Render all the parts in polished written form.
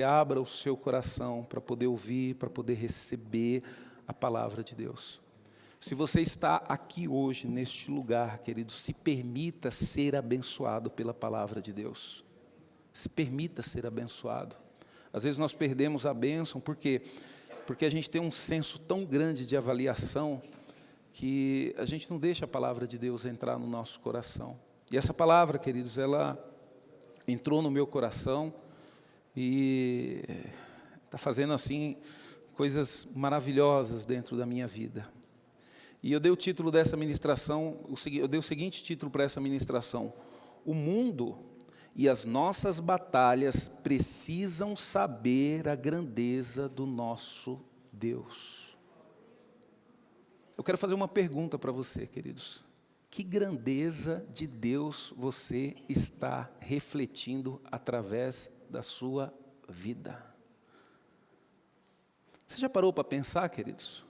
Abra o seu coração para poder ouvir, para poder receber a palavra de Deus. Se você está aqui hoje, neste lugar, querido, se permita ser abençoado pela palavra de Deus. Se permita ser abençoado. Às vezes nós perdemos a bênção, por quê? Porque a gente tem um senso tão grande de avaliação que a gente não deixa a palavra de Deus entrar no nosso coração. E essa palavra, queridos, ela entrou no meu coração e está fazendo assim coisas maravilhosas dentro da minha vida. E eu dei o título dessa ministração, eu dei o seguinte título para essa ministração: o mundo e as nossas batalhas precisam saber a grandeza do nosso Deus. Eu quero fazer uma pergunta para você, queridos. Que grandeza de Deus você está refletindo através da sua vida? Você já parou para pensar, queridos?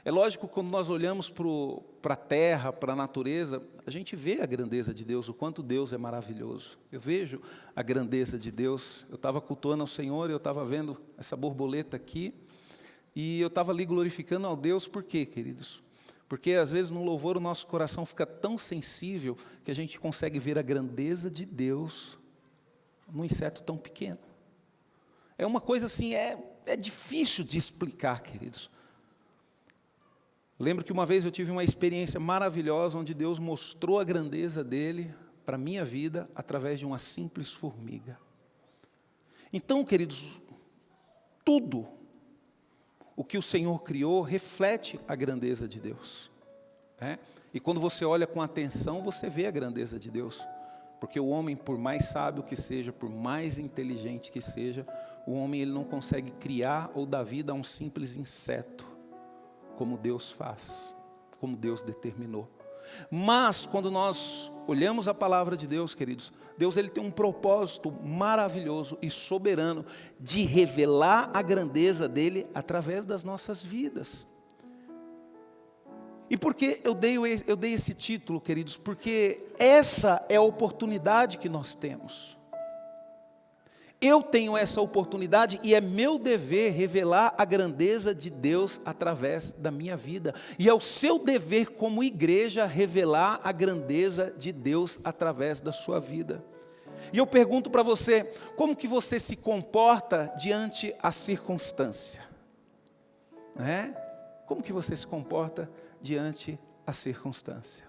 É lógico que quando nós olhamos para a terra, para a natureza, a gente vê a grandeza de Deus, o quanto Deus é maravilhoso. Eu vejo a grandeza de Deus. Eu estava cultuando ao Senhor, eu estava vendo essa borboleta aqui, e eu estava ali glorificando ao Deus, por quê, queridos? Porque às vezes no louvor o nosso coração fica tão sensível que a gente consegue ver a grandeza de Deus num inseto tão pequeno. É uma coisa assim, é difícil de explicar, queridos. Lembro que uma vez eu tive uma experiência maravilhosa onde Deus mostrou a grandeza dele para a minha vida através de uma simples formiga. Então, queridos, tudo o que o Senhor criou reflete a grandeza de Deus. E quando você olha com atenção, você vê a grandeza de Deus. Porque o homem, por mais sábio que seja, por mais inteligente que seja, o homem ele não consegue criar ou dar vida a um simples inseto, como Deus faz, como Deus determinou. Mas, quando nós olhamos a palavra de Deus, queridos, Deus ele tem um propósito maravilhoso e soberano de revelar a grandeza dele através das nossas vidas. E por que eu dei esse título, queridos? Porque essa é a oportunidade que nós temos. Eu tenho essa oportunidade e é meu dever revelar a grandeza de Deus através da minha vida. E é o seu dever como igreja revelar a grandeza de Deus através da sua vida. E eu pergunto para você, como que você se comporta diante a circunstância? Como que você se comporta diante a circunstância?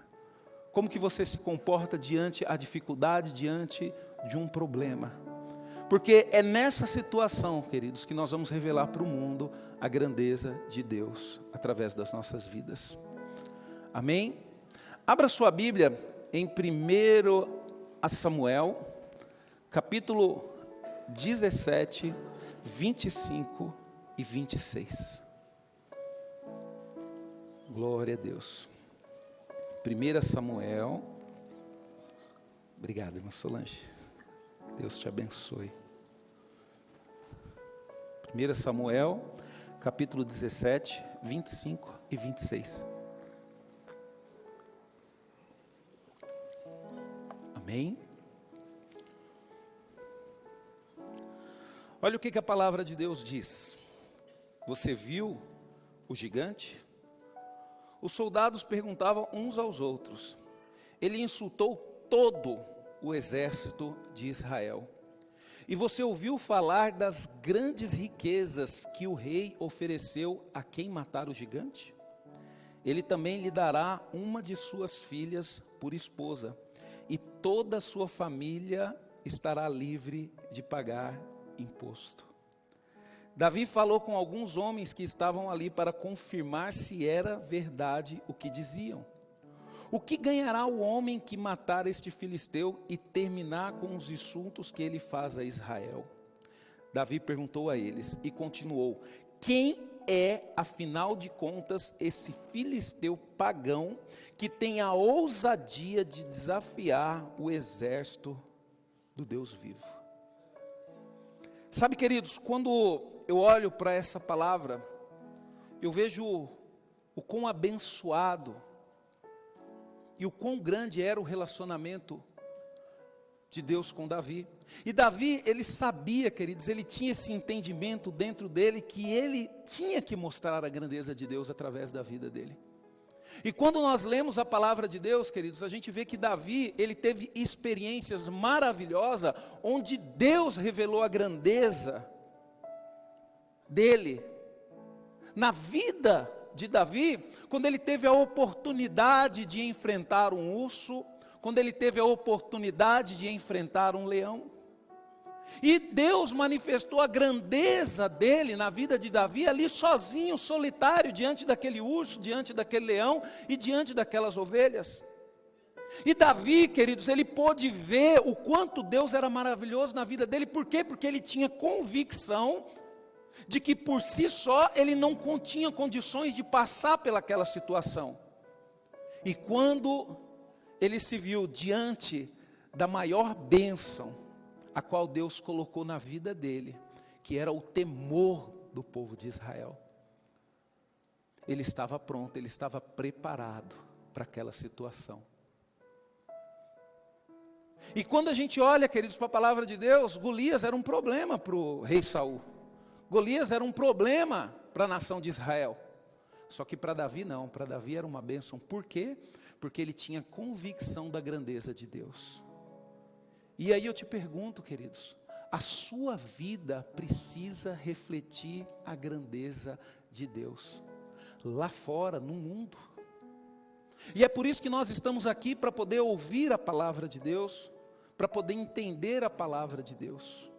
Como que você se comporta diante a dificuldade, diante de um problema? Porque é nessa situação, queridos, que nós vamos revelar para o mundo a grandeza de Deus através das nossas vidas. Amém? Abra sua Bíblia em 1 Samuel, capítulo 17, 25 e 26. Glória a Deus. 1 Samuel. Obrigado, irmã Solange. Deus te abençoe. 1 Samuel, capítulo 17, 25 e 26. Amém? Olha o que a palavra de Deus diz. Você viu o gigante? Os soldados perguntavam uns aos outros. Ele insultou todo o exército de Israel. E você ouviu falar das grandes riquezas que o rei ofereceu a quem matar o gigante? Ele também lhe dará uma de suas filhas por esposa, e toda a sua família estará livre de pagar imposto. Davi falou com alguns homens que estavam ali para confirmar se era verdade o que diziam. O que ganhará o homem que matar este filisteu e terminar com os insultos que ele faz a Israel? Davi perguntou a eles e continuou: quem é, afinal de contas, esse filisteu pagão que tem a ousadia de desafiar o exército do Deus vivo? Sabe, queridos, quando eu olho para essa palavra, eu vejo o quão abençoado e o quão grande era o relacionamento de Deus com Davi. E Davi, ele sabia, queridos, ele tinha esse entendimento dentro dele, que ele tinha que mostrar a grandeza de Deus através da vida dele. E quando nós lemos a palavra de Deus, queridos, a gente vê que Davi, ele teve experiências maravilhosas, onde Deus revelou a grandeza dele. Na vida de Davi, quando ele teve a oportunidade de enfrentar um urso, quando ele teve a oportunidade de enfrentar um leão. E Deus manifestou a grandeza dele na vida de Davi, ali sozinho, solitário, diante daquele urso, diante daquele leão e diante daquelas ovelhas. E Davi, queridos, ele pôde ver o quanto Deus era maravilhoso na vida dele. Por quê? Porque ele tinha convicção de que por si só ele não tinha condições de passar pelaquela situação. E quando ele se viu diante da maior bênção a qual Deus colocou na vida dele, que era o temor do povo de Israel, ele estava pronto, ele estava preparado para aquela situação. E quando a gente olha, queridos, para a palavra de Deus, Golias era um problema para o rei Saul. Golias era um problema para a nação de Israel. Só que para Davi não, para Davi era uma bênção. Por quê? Porque ele tinha convicção da grandeza de Deus. E aí eu te pergunto, queridos, a sua vida precisa refletir a grandeza de Deus, lá fora, no mundo. E é por isso que nós estamos aqui, para poder ouvir a palavra de Deus, para poder entender a palavra de Deus.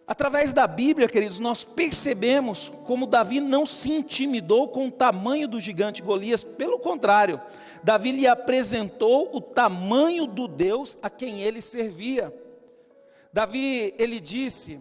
Através da Bíblia, queridos, nós percebemos como Davi não se intimidou com o tamanho do gigante Golias. Pelo contrário, Davi lhe apresentou o tamanho do Deus a quem ele servia. Davi, ele disse,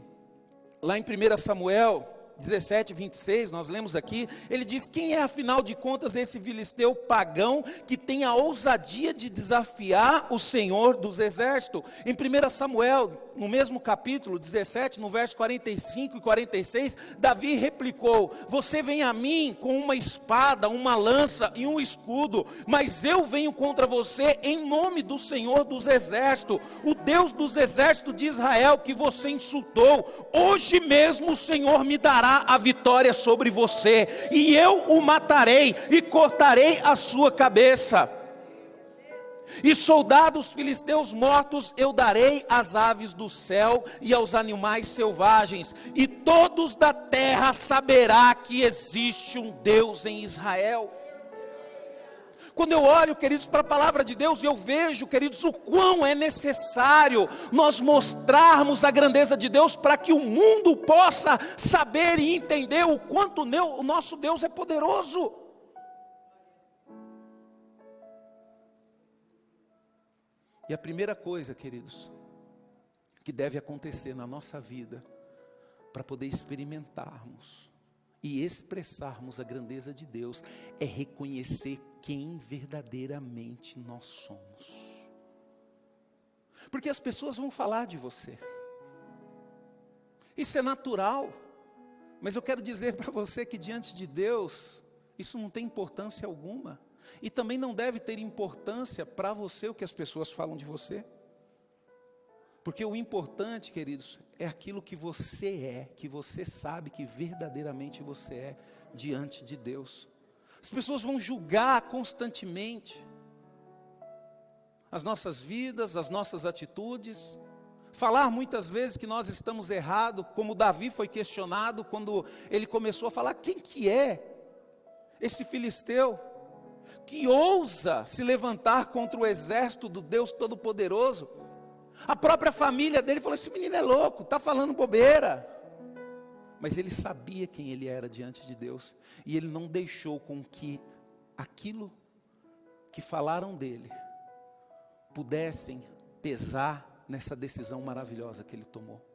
lá em 1 Samuel 17, 26, nós lemos aqui, ele diz: quem é afinal de contas esse filisteu pagão que tem a ousadia de desafiar o Senhor dos exércitos? Em 1 Samuel, no mesmo capítulo 17, no verso 45 e 46, Davi replicou: você vem a mim com uma espada, uma lança e um escudo, mas eu venho contra você em nome do Senhor dos exércitos, o Deus dos exércitos de Israel que você insultou. Hoje mesmo o Senhor me dará a vitória sobre você, e eu o matarei e cortarei a sua cabeça. E soldados filisteus mortos eu darei às aves do céu e aos animais selvagens, e todos da terra saberá que existe um Deus em Israel. Quando eu olho, queridos, para a palavra de Deus, eu vejo, queridos, o quão é necessário nós mostrarmos a grandeza de Deus, para que o mundo possa saber e entender o quanto o nosso Deus é poderoso. E a primeira coisa, queridos, que deve acontecer na nossa vida, para poder experimentarmos e expressarmos a grandeza de Deus, é reconhecer quem verdadeiramente nós somos. Porque as pessoas vão falar de você, isso é natural, mas eu quero dizer para você que diante de Deus, isso não tem importância alguma, e também não deve ter importância para você o que as pessoas falam de você. Porque o importante, queridos, é aquilo que você é, que você sabe que verdadeiramente você é diante de Deus. As pessoas vão julgar constantemente as nossas vidas, as nossas atitudes, falar muitas vezes que nós estamos errados, como Davi foi questionado quando ele começou a falar: quem que é esse filisteu que ousa se levantar contra o exército do Deus Todo-Poderoso? A própria família dele falou: esse menino é louco, está falando bobeira. Mas ele sabia quem ele era diante de Deus, e ele não deixou com que aquilo que falaram dele pudessem pesar nessa decisão maravilhosa que ele tomou.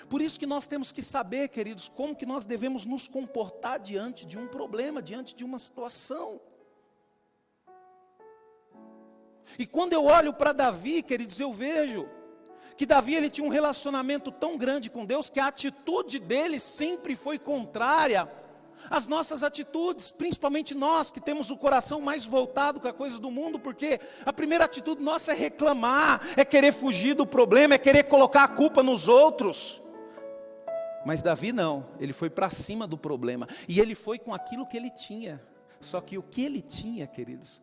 Por isso que nós temos que saber, queridos, como que nós devemos nos comportar diante de um problema, diante de uma situação. E quando eu olho para Davi, queridos, eu vejo que Davi, ele tinha um relacionamento tão grande com Deus, que a atitude dele sempre foi contrária as nossas atitudes, principalmente nós que temos o coração mais voltado com a coisa do mundo, porque a primeira atitude nossa é reclamar, é querer fugir do problema, é querer colocar a culpa nos outros. Mas Davi não, ele foi para cima do problema, e ele foi com aquilo que ele tinha. Só que o que ele tinha, queridos,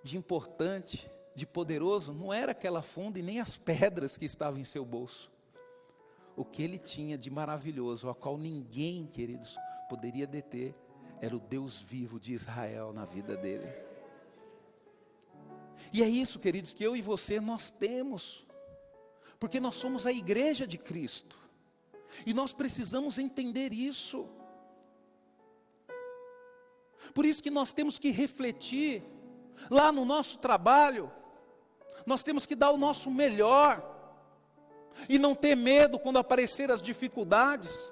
de importante, de poderoso, não era aquela funda e nem as pedras que estavam em seu bolso. O que ele tinha de maravilhoso, ao qual ninguém, queridos, poderia deter, era o Deus vivo de Israel na vida dele. E é isso, queridos, que eu e você nós temos, porque nós somos a igreja de Cristo, e nós precisamos entender isso. Por isso que nós temos que refletir, lá no nosso trabalho, nós temos que dar o nosso melhor, e não ter medo quando aparecer as dificuldades.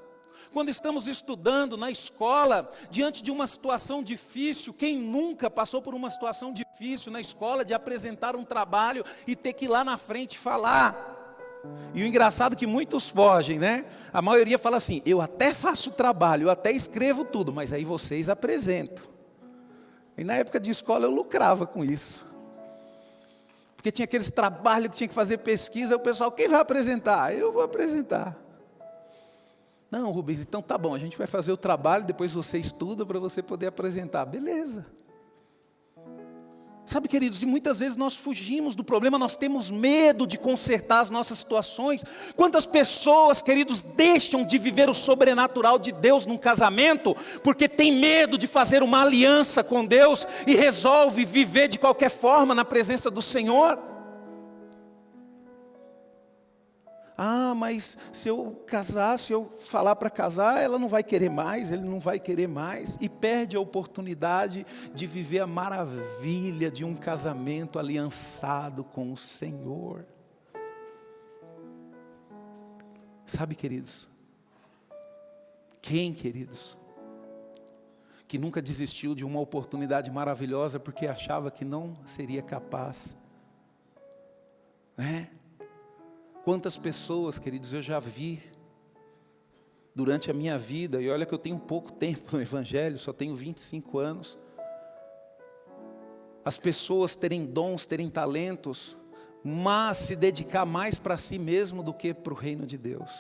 Quando estamos estudando na escola, diante de uma situação difícil, quem nunca passou por uma situação difícil na escola, de apresentar um trabalho e ter que ir lá na frente falar? E o engraçado é que muitos fogem, né? A maioria fala assim, eu até faço o trabalho, eu até escrevo tudo, mas aí vocês apresentam. E na época de escola eu lucrava com isso. Porque tinha aqueles trabalhos que tinha que fazer pesquisa, o pessoal, quem vai apresentar? Eu vou apresentar. Não, Rubens, então tá bom, a gente vai fazer o trabalho, depois você estuda para você poder apresentar. Beleza. Sabe, queridos, e muitas vezes nós fugimos do problema, nós temos medo de consertar as nossas situações. Quantas pessoas, queridos, deixam de viver o sobrenatural de Deus num casamento, porque tem medo de fazer uma aliança com Deus, e resolve viver de qualquer forma na presença do Senhor? Ah, mas se eu casar, se eu falar para casar, ela não vai querer mais, ele não vai querer mais. E perde a oportunidade de viver a maravilha de um casamento aliançado com o Senhor. Sabe, queridos? Quem, queridos? Que nunca desistiu de uma oportunidade maravilhosa porque achava que não seria capaz. Né? Quantas pessoas, queridos, eu já vi durante a minha vida, e olha que eu tenho pouco tempo no Evangelho, só tenho 25 anos. As pessoas terem dons, terem talentos, mas se dedicar mais para si mesmo do que para o reino de Deus.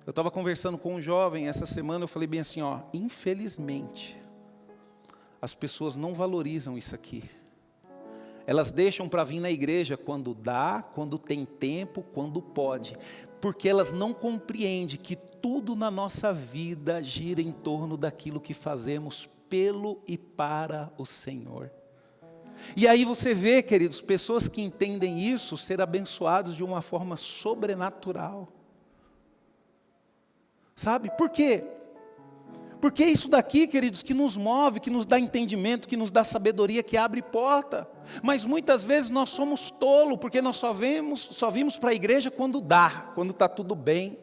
Eu estava conversando com um jovem essa semana, eu falei bem assim, infelizmente, as pessoas não valorizam isso aqui. Elas deixam para vir na igreja quando dá, quando tem tempo, quando pode. Porque elas não compreendem que tudo na nossa vida gira em torno daquilo que fazemos pelo e para o Senhor. E aí você vê, queridos, pessoas que entendem isso, ser abençoados de uma forma sobrenatural. Sabe? Por quê? Porque é isso daqui, queridos, que nos move, que nos dá entendimento, que nos dá sabedoria, que abre porta. Mas muitas vezes nós somos tolos, porque nós só vimos para a igreja quando dá, quando está tudo bem.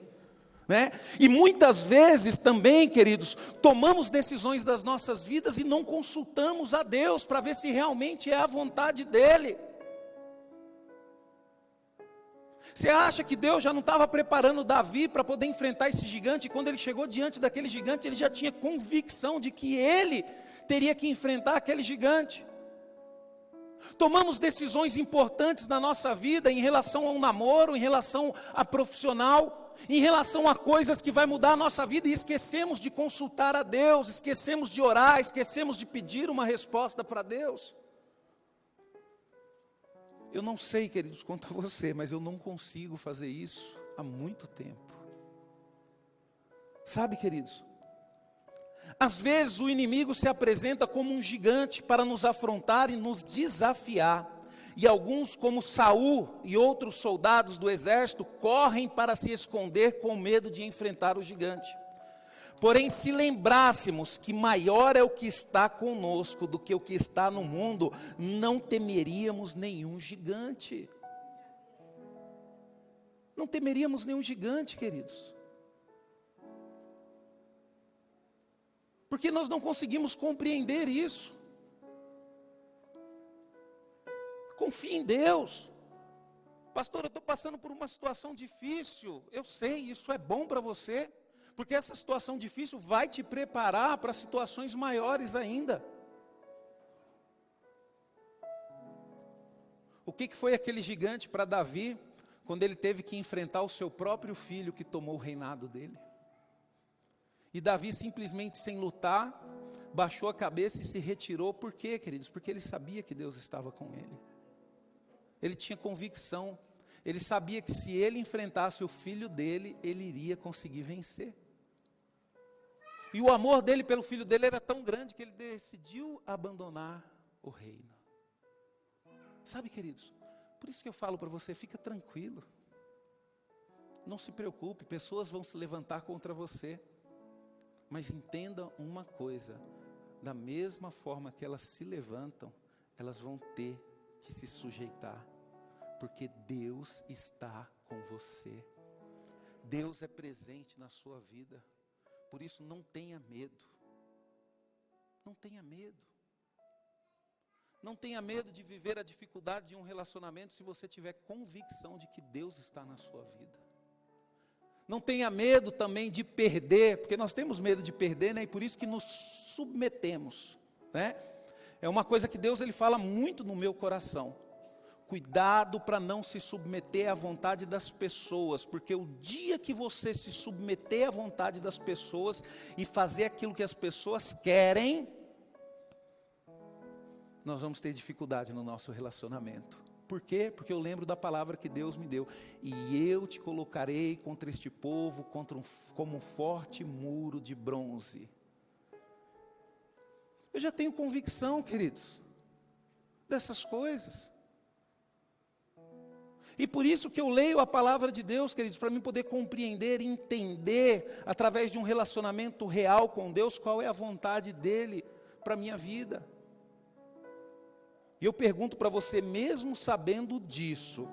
Né? E muitas vezes também, queridos, tomamos decisões das nossas vidas e não consultamos a Deus para ver se realmente é a vontade dEle. Você acha que Deus já não estava preparando Davi para poder enfrentar esse gigante? E quando ele chegou diante daquele gigante, ele já tinha convicção de que ele teria que enfrentar aquele gigante. Tomamos decisões importantes na nossa vida em relação ao namoro, em relação a profissional, em relação a coisas que vai mudar a nossa vida e esquecemos de consultar a Deus, esquecemos de orar, esquecemos de pedir uma resposta para Deus. Eu não sei, queridos, quanto a você, mas eu não consigo fazer isso há muito tempo. Sabe, queridos? Às vezes o inimigo se apresenta como um gigante para nos afrontar e nos desafiar. E alguns, como Saul e outros soldados do exército, correm para se esconder com medo de enfrentar o gigante. Porém, se lembrássemos que maior é o que está conosco do que o que está no mundo, não temeríamos nenhum gigante. Não temeríamos nenhum gigante, queridos. Porque nós não conseguimos compreender isso. Confie em Deus. Pastor, eu estou passando por uma situação difícil. Eu sei, isso é bom para você. Porque essa situação difícil vai te preparar para situações maiores ainda. O que foi aquele gigante para Davi, quando ele teve que enfrentar o seu próprio filho que tomou o reinado dele? E Davi simplesmente sem lutar, baixou a cabeça e se retirou. Por quê, queridos? Porque ele sabia que Deus estava com ele. Ele tinha convicção. Ele sabia que se ele enfrentasse o filho dele, ele iria conseguir vencer. E o amor dele pelo filho dele era tão grande que ele decidiu abandonar o reino. Sabe, queridos, por isso que eu falo para você, fica tranquilo. Não se preocupe, pessoas vão se levantar contra você. Mas entenda uma coisa, da mesma forma que elas se levantam, elas vão ter que se sujeitar. Porque Deus está com você. Deus é presente na sua vida. Por isso não tenha medo. Não tenha medo. Não tenha medo de viver a dificuldade de um relacionamento se você tiver convicção de que Deus está na sua vida. Não tenha medo também de perder, porque nós temos medo de perder, né? E por isso que nos submetemos, né? É uma coisa que Deus ele fala muito no meu coração. Cuidado para não se submeter à vontade das pessoas, porque o dia que você se submeter à vontade das pessoas e fazer aquilo que as pessoas querem, nós vamos ter dificuldade no nosso relacionamento. Por quê? Porque eu lembro da palavra que Deus me deu. E eu te colocarei contra este povo, como um forte muro de bronze. Eu já tenho convicção, queridos, dessas coisas. E por isso que eu leio a palavra de Deus, queridos, para mim poder compreender e entender, através de um relacionamento real com Deus, qual é a vontade dEle para a minha vida. E eu pergunto para você, mesmo sabendo disso,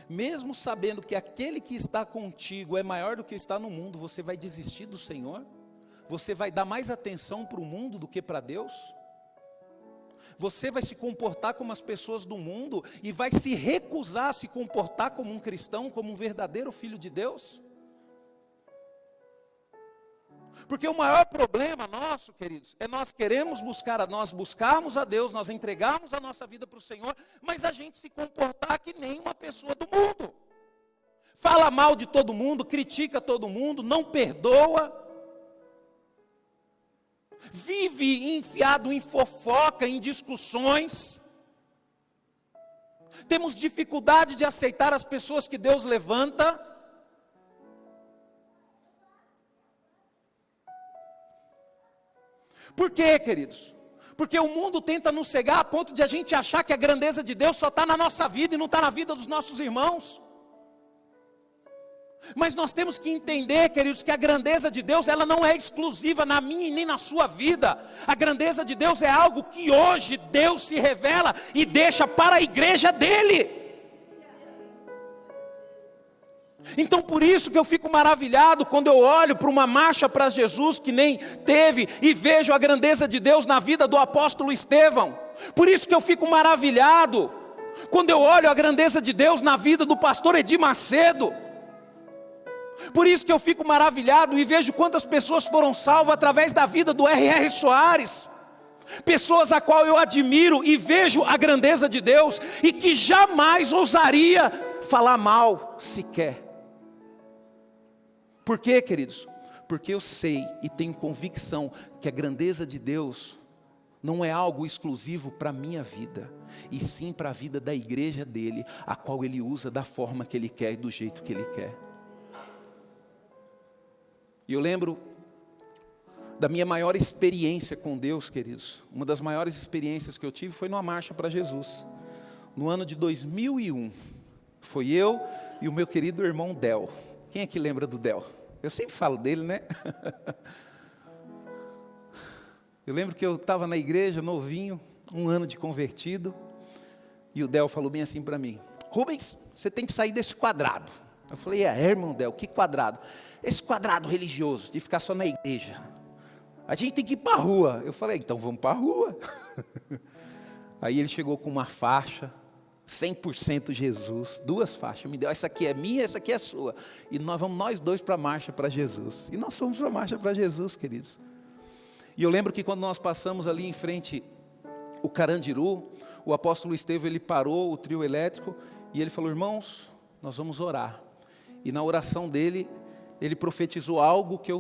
mesmo sabendo que aquele que está contigo é maior do que está no mundo, você vai desistir do Senhor? Você vai dar mais atenção para o mundo do que para Deus? Você vai se comportar como as pessoas do mundo e vai se recusar a se comportar como um cristão, como um verdadeiro filho de Deus? Porque o maior problema nosso, queridos, é nós buscarmos a Deus, nós entregarmos a nossa vida para o Senhor, mas a gente se comportar que nem uma pessoa do mundo. Fala mal de todo mundo, critica todo mundo, não perdoa. Vive enfiado em fofoca, em discussões. Temos dificuldade de aceitar as pessoas que Deus levanta. Por quê, queridos? Porque o mundo tenta nos cegar a ponto de a gente achar que a grandeza de Deus só está na nossa vida e não está na vida dos nossos irmãos. Mas nós temos que entender, queridos, que a grandeza de Deus, ela não é exclusiva na minha e nem na sua vida. A grandeza de Deus é algo que hoje Deus se revela e deixa para a igreja dele. Então por isso que eu fico maravilhado quando eu olho para uma marcha para Jesus que nem teve e vejo a grandeza de Deus na vida do apóstolo Estevão. Por isso que eu fico maravilhado quando eu olho a grandeza de Deus na vida do pastor Edir Macedo. Por isso que eu fico maravilhado e vejo quantas pessoas foram salvas através da vida do R.R. Soares. Pessoas a qual eu admiro e vejo a grandeza de Deus e que jamais ousaria falar mal sequer. Por quê, queridos? Porque eu sei e tenho convicção que a grandeza de Deus não é algo exclusivo para a minha vida, e sim para a vida da igreja dele, a qual ele usa da forma que ele quer e do jeito que ele quer. E eu lembro da minha maior experiência com Deus, queridos. Uma das maiores experiências que eu tive foi numa marcha para Jesus. No ano de 2001. Foi eu e o meu querido irmão Del. Quem é que lembra do Del? Eu sempre falo dele, né? Eu lembro que eu estava na igreja, novinho, 1 ano de convertido. E o Del falou bem assim para mim: Rubens, você tem que sair desse quadrado. Eu falei: irmão Del, que quadrado? Esse quadrado religioso, de ficar só na igreja. A gente tem que ir para a rua. Eu falei: então vamos para a rua. Aí ele chegou com uma faixa, 100% Jesus, 2 faixas, me deu, essa aqui é minha, essa aqui é sua, e nós dois para a marcha para Jesus, e nós fomos para a marcha para Jesus, queridos. E eu lembro que quando nós passamos ali em frente o Carandiru, o apóstolo Estevão, ele parou o trio elétrico, e ele falou: irmãos, nós vamos orar. E na oração dele, ele profetizou algo que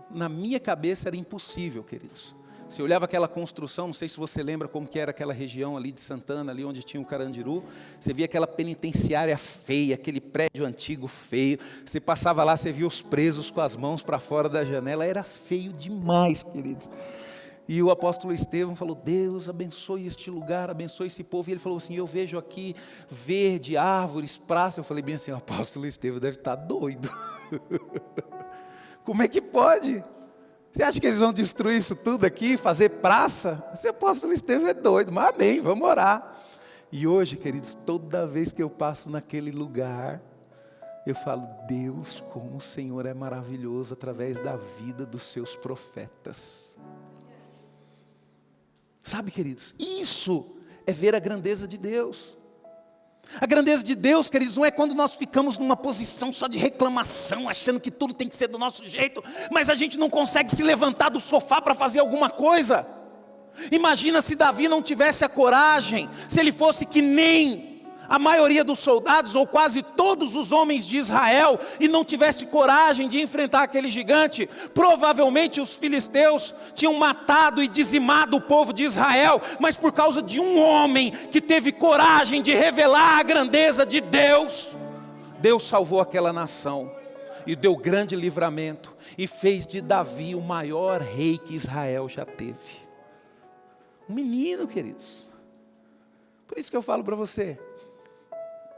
na minha cabeça era impossível, queridos. Você olhava aquela construção, não sei se você lembra como que era aquela região ali de Santana, ali onde tinha o Carandiru. Você via aquela penitenciária feia, aquele prédio antigo feio. Você passava lá, você via os presos com as mãos para fora da janela. Era feio demais, queridos. E o apóstolo Estevão falou: Deus abençoe este lugar, abençoe esse povo. E ele falou assim: eu vejo aqui verde, árvores, praça. Eu falei bem assim: o apóstolo Estevão deve estar doido. Como é que pode? Você acha que eles vão destruir isso tudo aqui, fazer praça? Esse apóstolo Estevão é doido, mas amém, vamos orar. E hoje, queridos, toda vez que eu passo naquele lugar, eu falo: Deus, como o Senhor é maravilhoso através da vida dos seus profetas. Sabe, queridos, isso é ver a grandeza de Deus. A grandeza de Deus, queridos, não é quando nós ficamos numa posição só de reclamação, achando que tudo tem que ser do nosso jeito, mas a gente não consegue se levantar do sofá para fazer alguma coisa. Imagina se Davi não tivesse a coragem, se ele fosse que nem a maioria dos soldados, ou quase todos os homens de Israel, e não tivesse coragem de enfrentar aquele gigante. Provavelmente os filisteus tinham matado e dizimado o povo de Israel, mas por causa de um homem que teve coragem de revelar a grandeza de Deus, Deus salvou aquela nação, e deu grande livramento, e fez de Davi o maior rei que Israel já teve. Um menino, queridos. Por isso que eu falo para você: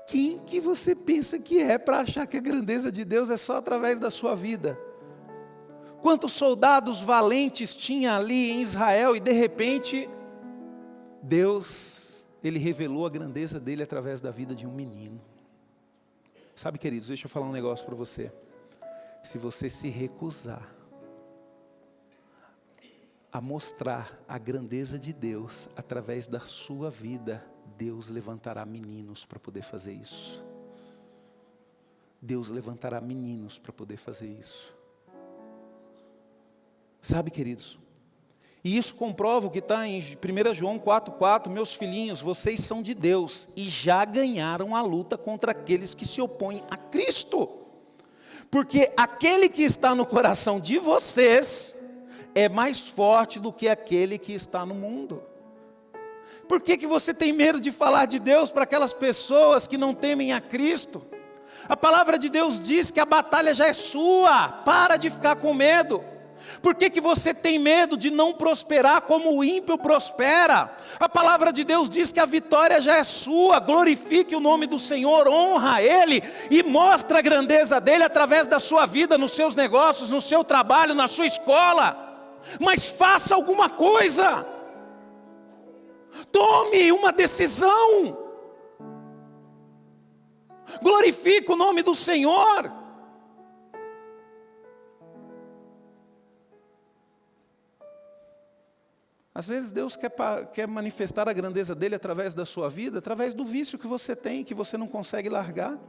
quem que você pensa que é para achar que a grandeza de Deus é só através da sua vida? Quantos soldados valentes tinha ali em Israel, e de repente, Deus, Ele revelou a grandeza dele através da vida de um menino. Sabe, queridos, deixa eu falar um negócio para você. Se você se recusar a mostrar a grandeza de Deus através da sua vida, Deus levantará meninos para poder fazer isso. Deus levantará meninos para poder fazer isso. Sabe, queridos? E isso comprova o que está em 1 João 4,4. Meus filhinhos, vocês são de Deus e já ganharam a luta contra aqueles que se opõem a Cristo. Porque aquele que está no coração de vocês é mais forte do que aquele que está no mundo. Por que você tem medo de falar de Deus para aquelas pessoas que não temem a Cristo? A palavra de Deus diz que a batalha já é sua, para de ficar com medo. Por que você tem medo de não prosperar como o ímpio prospera? A palavra de Deus diz que a vitória já é sua. Glorifique o nome do Senhor, honra Ele e mostra a grandeza dEle através da sua vida, nos seus negócios, no seu trabalho, na sua escola. Mas faça alguma coisa. Tome uma decisão. Glorifique o nome do Senhor. Às vezes Deus quer manifestar a grandeza dEle através da sua vida, através do vício que você tem, que você não consegue largar.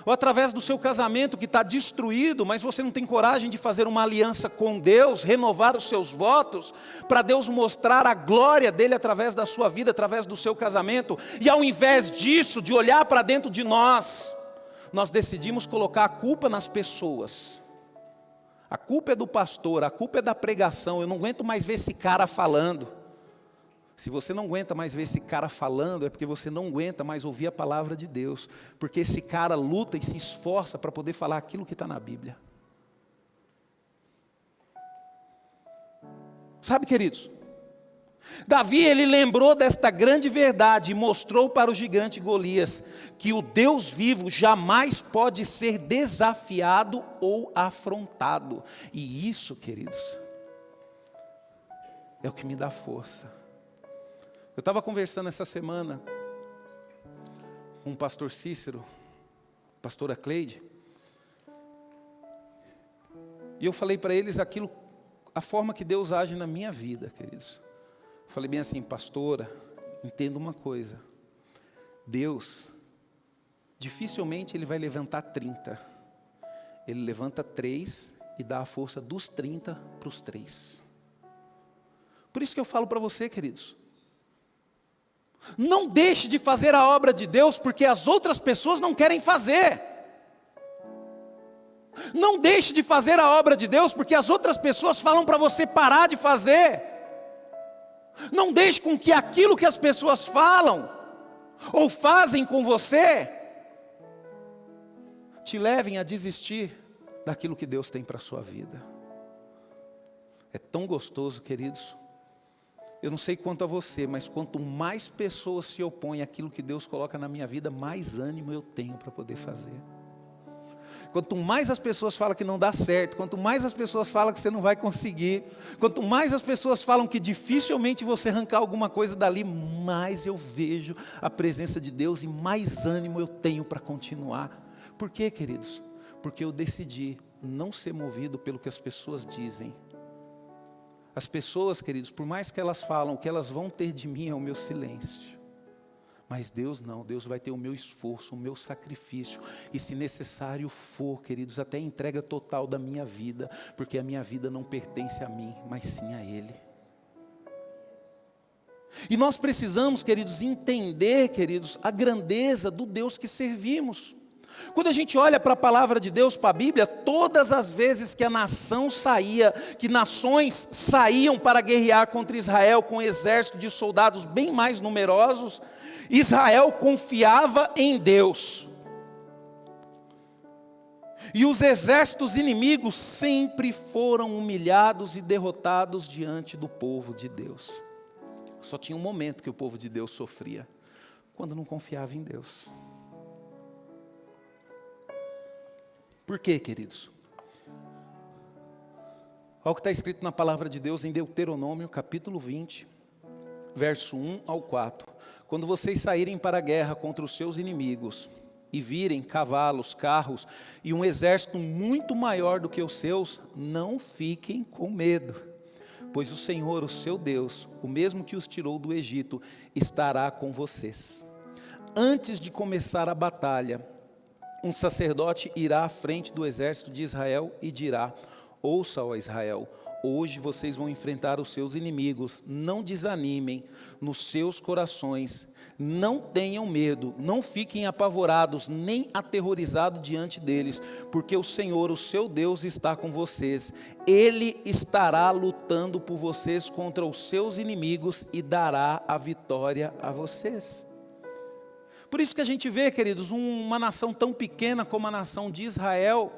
Ou através do seu casamento que está destruído, mas você não tem coragem de fazer uma aliança com Deus, renovar os seus votos, para Deus mostrar a glória dEle através da sua vida, através do seu casamento. E ao invés disso, de olhar para dentro de nós decidimos colocar a culpa nas pessoas. A culpa é do pastor, a culpa é da pregação. Eu não aguento mais ver esse cara falando. Se você não aguenta mais ver esse cara falando, é porque você não aguenta mais ouvir a palavra de Deus. Porque esse cara luta e se esforça para poder falar aquilo que está na Bíblia. Sabe, queridos? Davi, ele lembrou desta grande verdade e mostrou para o gigante Golias que o Deus vivo jamais pode ser desafiado ou afrontado. E isso, queridos, é o que me dá força. Eu estava conversando essa semana com o pastor Cícero, pastora Cleide, e eu falei para eles a forma que Deus age na minha vida, queridos. Eu falei bem assim: pastora, entenda uma coisa, Deus, dificilmente Ele vai levantar 30. Ele levanta 3 e dá a força dos 30 para os 3. Por isso que eu falo para você, queridos, não deixe de fazer a obra de Deus porque as outras pessoas não querem fazer. Não deixe de fazer a obra de Deus porque as outras pessoas falam para você parar de fazer. Não deixe com que aquilo que as pessoas falam ou fazem com você te levem a desistir daquilo que Deus tem para a sua vida. É tão gostoso, queridos. Eu não sei quanto a você, mas quanto mais pessoas se opõem àquilo que Deus coloca na minha vida, mais ânimo eu tenho para poder fazer. Quanto mais as pessoas falam que não dá certo, quanto mais as pessoas falam que você não vai conseguir, quanto mais as pessoas falam que dificilmente você arrancar alguma coisa dali, mais eu vejo a presença de Deus e mais ânimo eu tenho para continuar. Por quê, queridos? Porque eu decidi não ser movido pelo que as pessoas dizem. As pessoas, queridos, por mais que elas falam, o que elas vão ter de mim é o meu silêncio. Mas Deus não, Deus vai ter o meu esforço, o meu sacrifício. E se necessário for, queridos, até a entrega total da minha vida. Porque a minha vida não pertence a mim, mas sim a Ele. E nós precisamos, queridos, entender, queridos, a grandeza do Deus que servimos. Quando a gente olha para a palavra de Deus, para a Bíblia, todas as vezes que a nação saía, que nações saíam para guerrear contra Israel com um exército de soldados bem mais numerosos, Israel confiava em Deus. E os exércitos inimigos sempre foram humilhados e derrotados diante do povo de Deus. Só tinha um momento que o povo de Deus sofria, quando não confiava em Deus. Por quê, queridos? Olha o que está escrito na palavra de Deus em Deuteronômio, capítulo 20, verso 1 ao 4. Quando vocês saírem para a guerra contra os seus inimigos, e virem cavalos, carros, e um exército muito maior do que os seus, não fiquem com medo. Pois o Senhor, o seu Deus, o mesmo que os tirou do Egito, estará com vocês. Antes de começar a batalha, um sacerdote irá à frente do exército de Israel e dirá: ouça, ó Israel, hoje vocês vão enfrentar os seus inimigos, não desanimem nos seus corações, não tenham medo, não fiquem apavorados, nem aterrorizados diante deles, porque o Senhor, o seu Deus, está com vocês. Ele estará lutando por vocês contra os seus inimigos e dará a vitória a vocês. Por isso que a gente vê, queridos, uma nação tão pequena como a nação de Israel,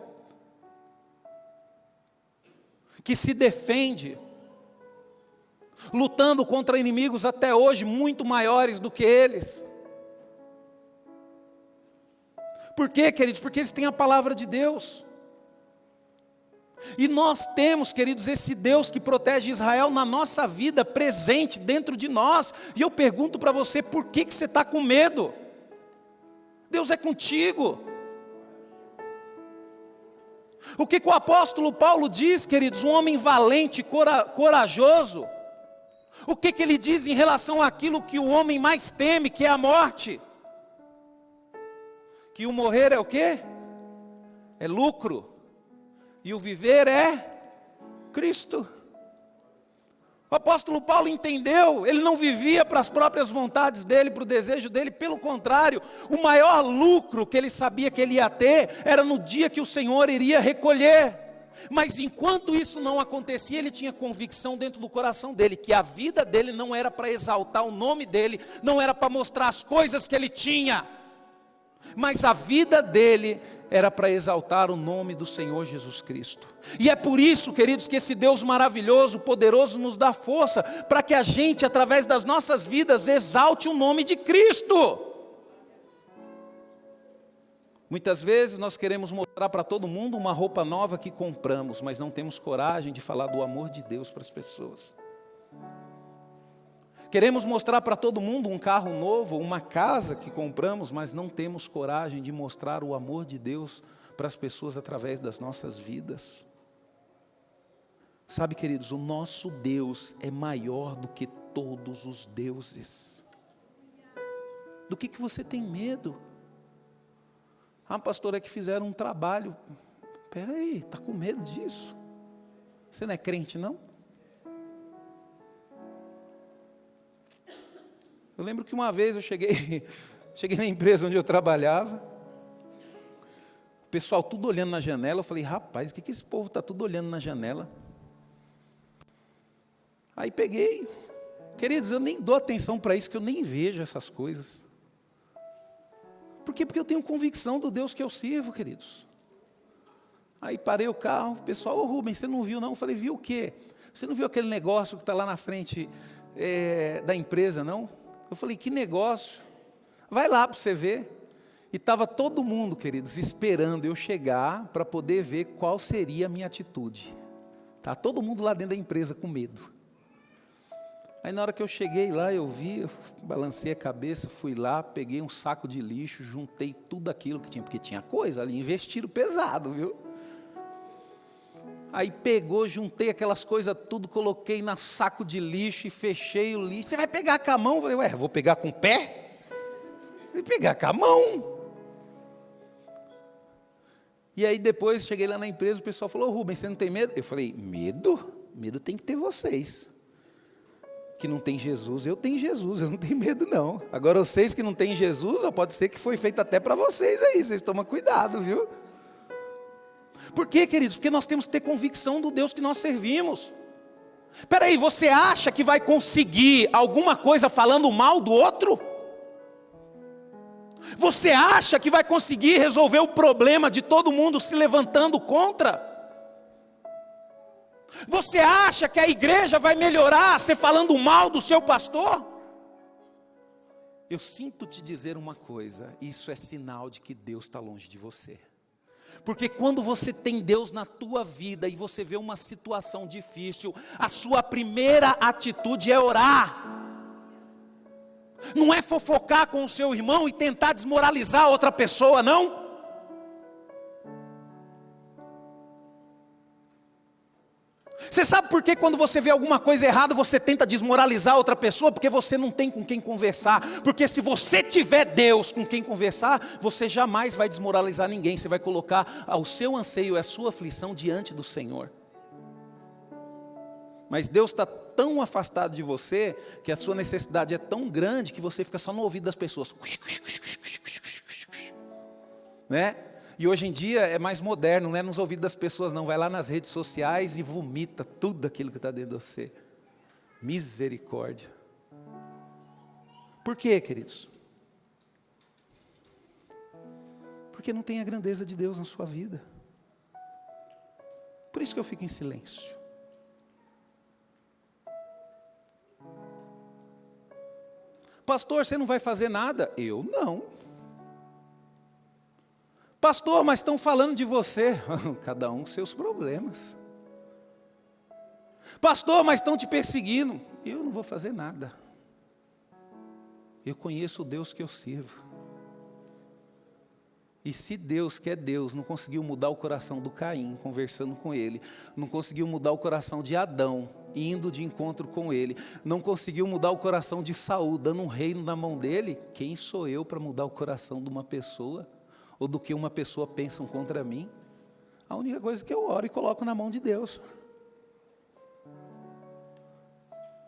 que se defende, lutando contra inimigos até hoje muito maiores do que eles. Por quê, queridos? Porque eles têm a palavra de Deus. E nós temos, queridos, esse Deus que protege Israel na nossa vida, presente dentro de nós. E eu pergunto para você, por que você está com medo? Deus é contigo. O que o apóstolo Paulo diz, queridos, um homem valente, corajoso, o que ele diz em relação àquilo que o homem mais teme, que é a morte? Que o morrer é o quê? É lucro, e o viver é Cristo. O apóstolo Paulo entendeu, ele não vivia para as próprias vontades dele, para o desejo dele, pelo contrário, o maior lucro que ele sabia que ele ia ter, era no dia que o Senhor iria recolher. Mas enquanto isso não acontecia, ele tinha convicção dentro do coração dele, que a vida dele não era para exaltar o nome dele, não era para mostrar as coisas que ele tinha, mas a vida dele era para exaltar o nome do Senhor Jesus Cristo. E é por isso, queridos, que esse Deus maravilhoso, poderoso, nos dá força, para que a gente, através das nossas vidas, exalte o nome de Cristo. Muitas vezes nós queremos mostrar para todo mundo uma roupa nova que compramos, mas não temos coragem de falar do amor de Deus para as pessoas. Queremos mostrar para todo mundo um carro novo, uma casa que compramos, mas não temos coragem de mostrar o amor de Deus para as pessoas através das nossas vidas. Sabe, queridos, o nosso Deus é maior do que todos os deuses. Do que você tem medo? Ah, pastor, é que fizeram um trabalho. Espera aí, está com medo disso? Você não é crente, não? Eu lembro que uma vez eu cheguei na empresa onde eu trabalhava, o pessoal tudo olhando na janela, eu falei, rapaz, o que esse povo está tudo olhando na janela? Aí peguei, queridos, eu nem dou atenção para isso, que eu nem vejo essas coisas. Por quê? Porque eu tenho convicção do Deus que eu sirvo, queridos. Aí parei o carro, o pessoal, ô Rubens, você não viu não? Eu falei, viu o quê? Você não viu aquele negócio que está lá na frente da empresa, não? Eu falei, que negócio? Vai lá para você ver. E estava todo mundo, queridos, esperando eu chegar para poder ver qual seria a minha atitude. Tá todo mundo lá dentro da empresa com medo. Aí na hora que eu cheguei lá, eu vi, eu balancei a cabeça, fui lá, peguei um saco de lixo, juntei tudo aquilo que tinha, porque tinha coisa ali, investiram pesado, viu? Aí pegou, juntei aquelas coisas tudo, coloquei na saco de lixo e fechei o lixo. Você vai pegar com a mão? Eu falei, ué, vou pegar com o pé? Vou pegar com a mão. E aí depois, cheguei lá na empresa, o pessoal falou, Rubens, você não tem medo? Eu falei, medo? Medo tem que ter vocês. Que não tem Jesus, eu tenho Jesus, eu não tenho medo não. Agora vocês que não têm Jesus, pode ser que foi feito até para vocês aí, vocês tomam cuidado, viu? Por quê, queridos? Porque nós temos que ter convicção do Deus que nós servimos. Espera aí, você acha que vai conseguir alguma coisa falando mal do outro? Você acha que vai conseguir resolver o problema de todo mundo se levantando contra? Você acha que a igreja vai melhorar você falando mal do seu pastor? Eu sinto te dizer uma coisa, isso é sinal de que Deus está longe de você. Porque quando você tem Deus na tua vida e você vê uma situação difícil, a sua primeira atitude é orar. Não é fofocar com o seu irmão e tentar desmoralizar outra pessoa, não. Você sabe por que quando você vê alguma coisa errada, você tenta desmoralizar outra pessoa? Porque você não tem com quem conversar. Porque se você tiver Deus com quem conversar, você jamais vai desmoralizar ninguém. Você vai colocar o seu anseio e a sua aflição diante do Senhor. Mas Deus está tão afastado de você, que a sua necessidade é tão grande, que você fica só no ouvido das pessoas. Né? E hoje em dia é mais moderno, não é nos ouvidos das pessoas não, vai lá nas redes sociais e vomita tudo aquilo que está dentro de você. Misericórdia. Por quê, queridos? Porque não tem a grandeza de Deus na sua vida. Por isso que eu fico em silêncio. Pastor, você não vai fazer nada? Eu não. Pastor, mas estão falando de você. Cada um com seus problemas. Pastor, mas estão te perseguindo. Eu não vou fazer nada. Eu conheço o Deus que eu sirvo. E se Deus, que é Deus, não conseguiu mudar o coração do Caim, conversando com ele, não conseguiu mudar o coração de Adão, indo de encontro com ele, não conseguiu mudar o coração de Saul, dando um reino na mão dele, quem sou eu para mudar o coração de uma pessoa? Ou do que uma pessoa pensa contra mim? A única coisa que eu oro e coloco na mão de Deus.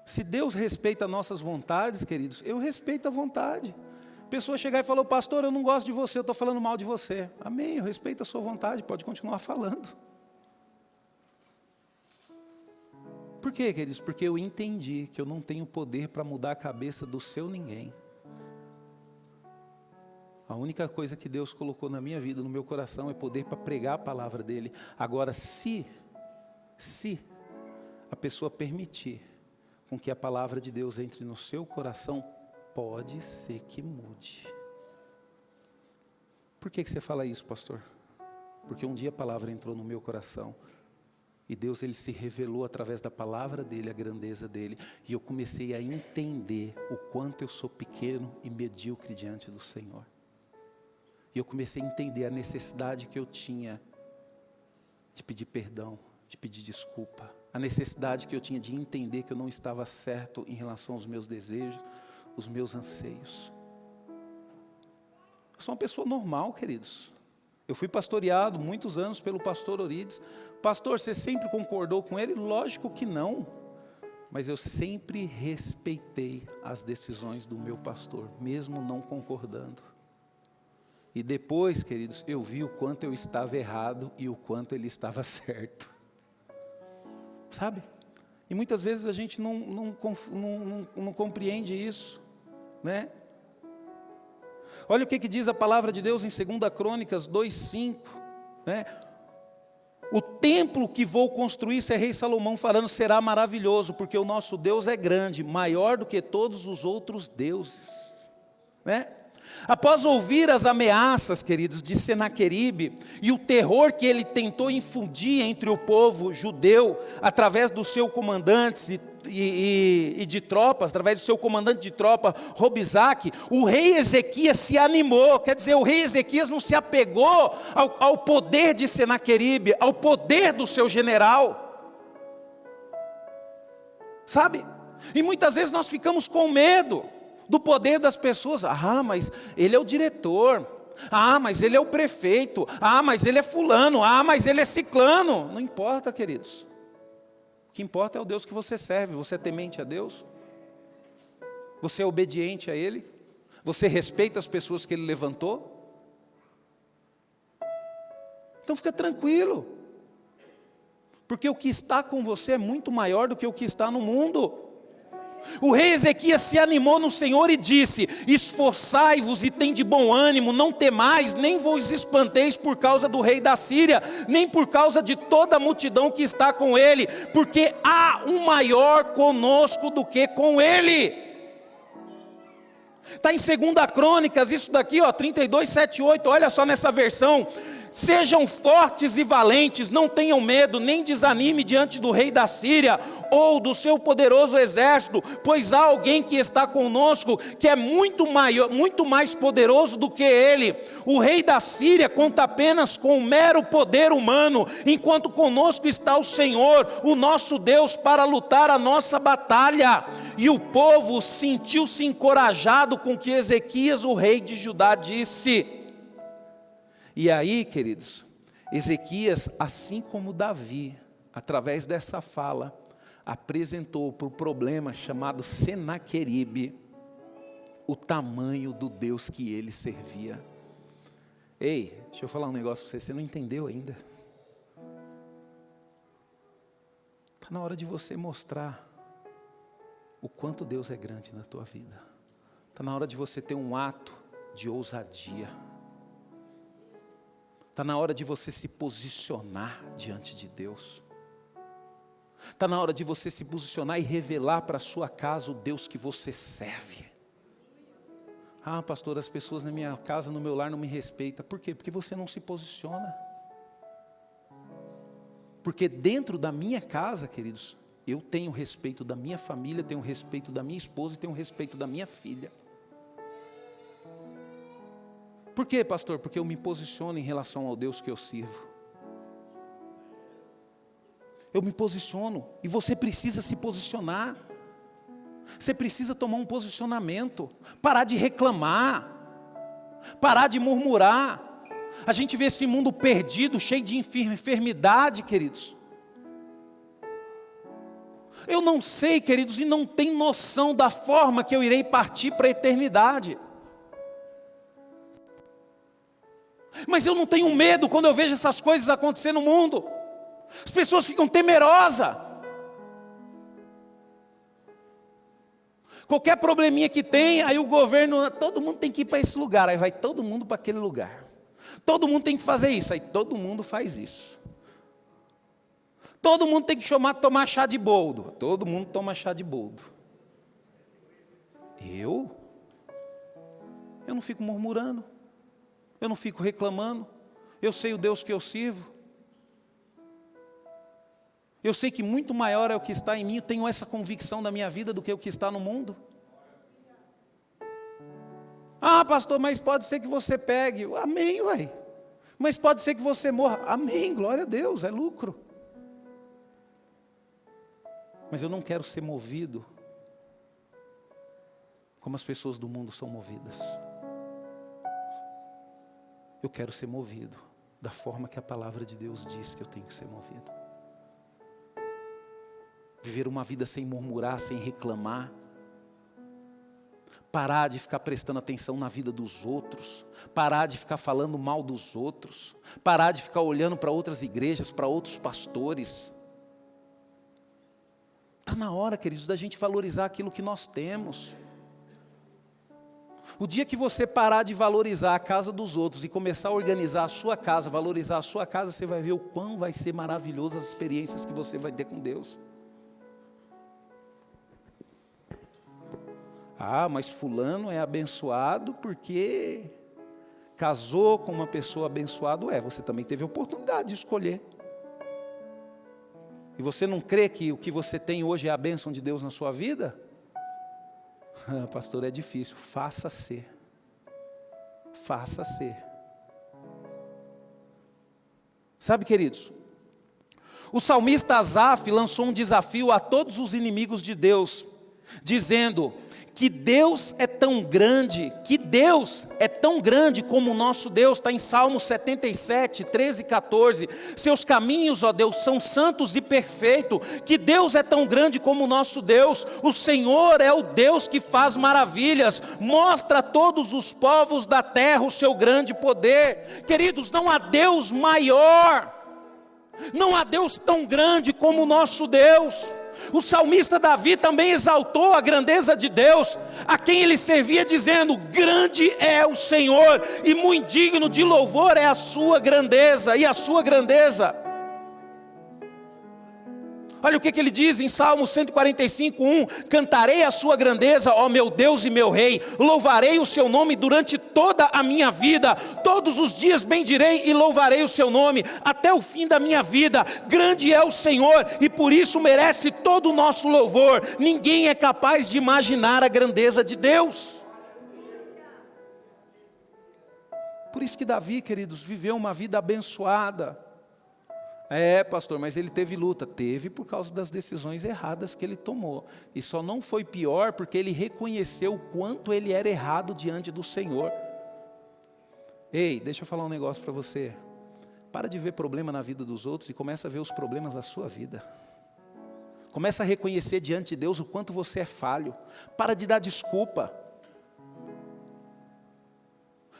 Se Deus respeita nossas vontades, queridos, eu respeito a vontade. A pessoa chegar e falar, pastor, eu não gosto de você, eu estou falando mal de você. Amém, eu respeito a sua vontade, pode continuar falando. Por quê, queridos? Porque eu entendi que eu não tenho poder para mudar a cabeça do seu ninguém. A única coisa que Deus colocou na minha vida, no meu coração, é poder para pregar a palavra dEle. Agora, se a pessoa permitir com que a palavra de Deus entre no seu coração, pode ser que mude. Por que você fala isso, pastor? Porque um dia a palavra entrou no meu coração. E Deus, Ele se revelou através da palavra dEle, a grandeza dEle. E eu comecei a entender o quanto eu sou pequeno e medíocre diante do Senhor. E eu comecei a entender a necessidade que eu tinha de pedir perdão, de pedir desculpa. A necessidade que eu tinha de entender que eu não estava certo em relação aos meus desejos, os meus anseios. Eu sou uma pessoa normal, queridos. Eu fui pastoreado muitos anos pelo pastor Orides. Pastor, você sempre concordou com ele? Lógico que não. Mas eu sempre respeitei as decisões do meu pastor, mesmo não concordando. E depois, queridos, eu vi o quanto eu estava errado e o quanto ele estava certo. Sabe? E muitas vezes a gente não compreende isso, né? Olha o que diz a palavra de Deus em 2 Crônicas 2:5, né? O templo que vou construir, isso é rei Salomão falando, será maravilhoso, porque o nosso Deus é grande, maior do que todos os outros deuses, né? Após ouvir as ameaças, queridos, de Senaqueribe e o terror que ele tentou infundir entre o povo judeu, através dos seus comandantes e de tropas, através do seu comandante de tropa, Robisaque, o rei Ezequias se animou. Quer dizer, o rei Ezequias não se apegou ao poder de Senaqueribe, ao poder do seu general. Sabe? E muitas vezes nós ficamos com medo do poder das pessoas. Ah, mas ele é o diretor. Ah, mas ele é o prefeito. Ah, mas ele é fulano. Ah, mas ele é ciclano. Não importa, queridos. O que importa é o Deus que você serve. Você é temente a Deus? Você é obediente a Ele? Você respeita as pessoas que Ele levantou? Então fica tranquilo. Porque o que está com você é muito maior do que o que está no mundo. O rei Ezequias se animou no Senhor e disse: esforçai-vos e tem de bom ânimo, não temais, nem vos espanteis por causa do rei da Síria, nem por causa de toda a multidão que está com ele, porque há um maior conosco do que com ele. Está em 2 Crônicas, isso daqui, 32, 7, 8, olha só nessa versão. Sejam fortes e valentes, não tenham medo, nem desanime diante do rei da Síria, ou do seu poderoso exército, pois há alguém que está conosco, que é muito maior, muito mais poderoso do que ele. O rei da Síria conta apenas com o mero poder humano, enquanto conosco está o Senhor, o nosso Deus, para lutar a nossa batalha. E o povo sentiu-se encorajado com o que Ezequias, o rei de Judá, disse. E aí, queridos, Ezequias, assim como Davi, através dessa fala, apresentou para o problema chamado Senaqueribe o tamanho do Deus que ele servia. Ei, deixa eu falar um negócio para você não entendeu ainda. Está na hora de você mostrar o quanto Deus é grande na tua vida. Está na hora de você ter um ato de ousadia. Está na hora de você se posicionar diante de Deus. Está na hora de você se posicionar e revelar para a sua casa o Deus que você serve. Ah, pastor, as pessoas na minha casa, no meu lar não me respeitam. Por quê? Porque você não se posiciona. Porque dentro da minha casa, queridos, eu tenho respeito da minha família, tenho respeito da minha esposa e tenho respeito da minha filha. Por quê, pastor? Porque eu me posiciono em relação ao Deus que eu sirvo. Eu me posiciono e você precisa se posicionar. Você precisa tomar um posicionamento, parar de reclamar, parar de murmurar. A gente vê esse mundo perdido, cheio de enfermidade, queridos. Eu não sei, queridos, e não tenho noção da forma que eu irei partir para a eternidade. Mas eu não tenho medo quando eu vejo essas coisas acontecer no mundo. As pessoas ficam temerosas. Qualquer probleminha que tem, aí o governo, todo mundo tem que ir para esse lugar, aí vai todo mundo para aquele lugar. Todo mundo tem que fazer isso, aí todo mundo faz isso. Todo mundo tem que tomar chá de boldo, todo mundo toma chá de boldo. Eu não fico murmurando. Eu não fico reclamando. Eu sei o Deus que eu sirvo. Eu sei que muito maior é o que está em mim. Eu tenho essa convicção da minha vida do que o que está no mundo. Ah, pastor, mas pode ser que você pegue. Amém, uai. Mas pode ser que você morra. Amém, glória a Deus, é lucro. Mas eu não quero ser movido como as pessoas do mundo são movidas. eu quero ser movido da forma que a palavra de Deus diz que eu tenho que ser movido. Viver uma vida sem murmurar, sem reclamar. Parar de ficar prestando atenção na vida dos outros. Parar de ficar falando mal dos outros. Parar de ficar olhando para outras igrejas, para outros pastores. Está na hora, queridos, da gente valorizar aquilo que nós temos. O dia que você parar de valorizar a casa dos outros e começar a organizar a sua casa, valorizar a sua casa, você vai ver o quão vai ser maravilhoso as experiências que você vai ter com Deus. Ah, mas fulano é abençoado porque casou com uma pessoa abençoada. Você também teve a oportunidade de escolher. E você não crê que o que você tem hoje é a bênção de Deus na sua vida? Pastor, é difícil. Faça ser. Faça ser. Sabe, queridos, o salmista Asaf lançou um desafio a todos os inimigos de Deus, dizendo que Deus é tão grande, como o nosso Deus. Está em Salmo 77, 13 e 14. Seus caminhos, ó Deus, são santos e perfeitos. Que Deus é tão grande como o nosso Deus. O Senhor é o Deus que faz maravilhas. Mostra a todos os povos da terra o seu grande poder. Queridos, não há Deus maior, não há Deus tão grande como o nosso Deus. O salmista Davi também exaltou a grandeza de Deus, a quem ele servia, dizendo: grande é o Senhor, e muito digno de louvor é a sua grandeza, e a sua grandeza. Olha o que ele diz em Salmo 145, 1: cantarei a sua grandeza, ó meu Deus e meu Rei, louvarei o seu nome durante toda a minha vida, todos os dias bendirei e louvarei o seu nome, até o fim da minha vida. Grande é o Senhor, e por isso merece todo o nosso louvor. Ninguém é capaz de imaginar a grandeza de Deus. Por isso que Davi, queridos, viveu uma vida abençoada. Pastor, mas ele teve luta. Teve por causa das decisões erradas que ele tomou. E só não foi pior porque ele reconheceu o quanto ele era errado diante do Senhor. Ei, deixa eu falar um negócio para você. Para de ver problema na vida dos outros e começa a ver os problemas da sua vida. Começa a reconhecer diante de Deus o quanto você é falho. Para de dar desculpa.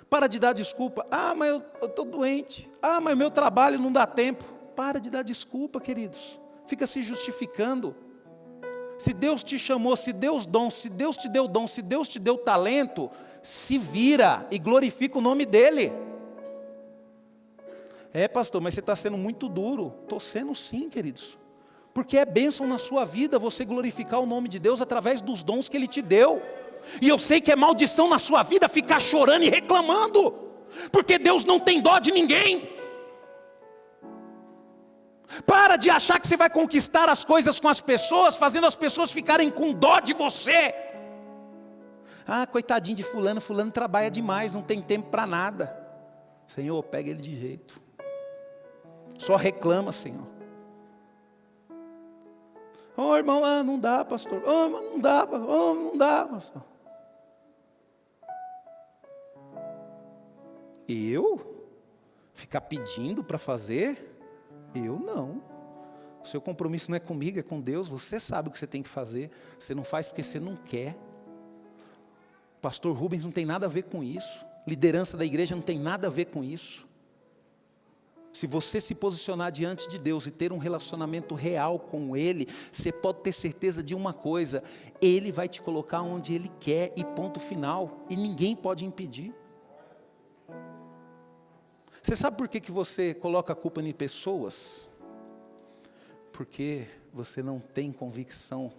Para de dar desculpa. Mas eu estou doente. Mas meu trabalho não dá tempo. Para de dar desculpa, queridos. Fica se justificando. Se Deus te chamou, se Deus te deu dom, se Deus te deu talento, se vira e glorifica o nome dEle. Pastor, mas você está sendo muito duro. Estou sendo sim, queridos. Porque é bênção na sua vida você glorificar o nome de Deus através dos dons que Ele te deu. E eu sei que é maldição na sua vida ficar chorando e reclamando, porque Deus não tem dó de ninguém. Para de achar que você vai conquistar as coisas com as pessoas, fazendo as pessoas ficarem com dó de você. Coitadinho de fulano, fulano trabalha demais, não tem tempo para nada. Senhor, pega ele de jeito. Só reclama, Senhor. Irmão, não dá, pastor. Não dá, pastor. Não dá, pastor. Eu? Ficar pedindo para fazer? Eu não. O seu compromisso não é comigo, é com Deus. Você sabe o que você tem que fazer. Você não faz porque você não quer. Pastor Rubens não tem nada a ver com isso. Liderança da igreja não tem nada a ver com isso. Se você se posicionar diante de Deus e ter um relacionamento real com Ele, você pode ter certeza de uma coisa: Ele vai te colocar onde Ele quer e ponto final. E ninguém pode impedir. Você sabe por que você coloca a culpa em pessoas? Porque você não tem convicção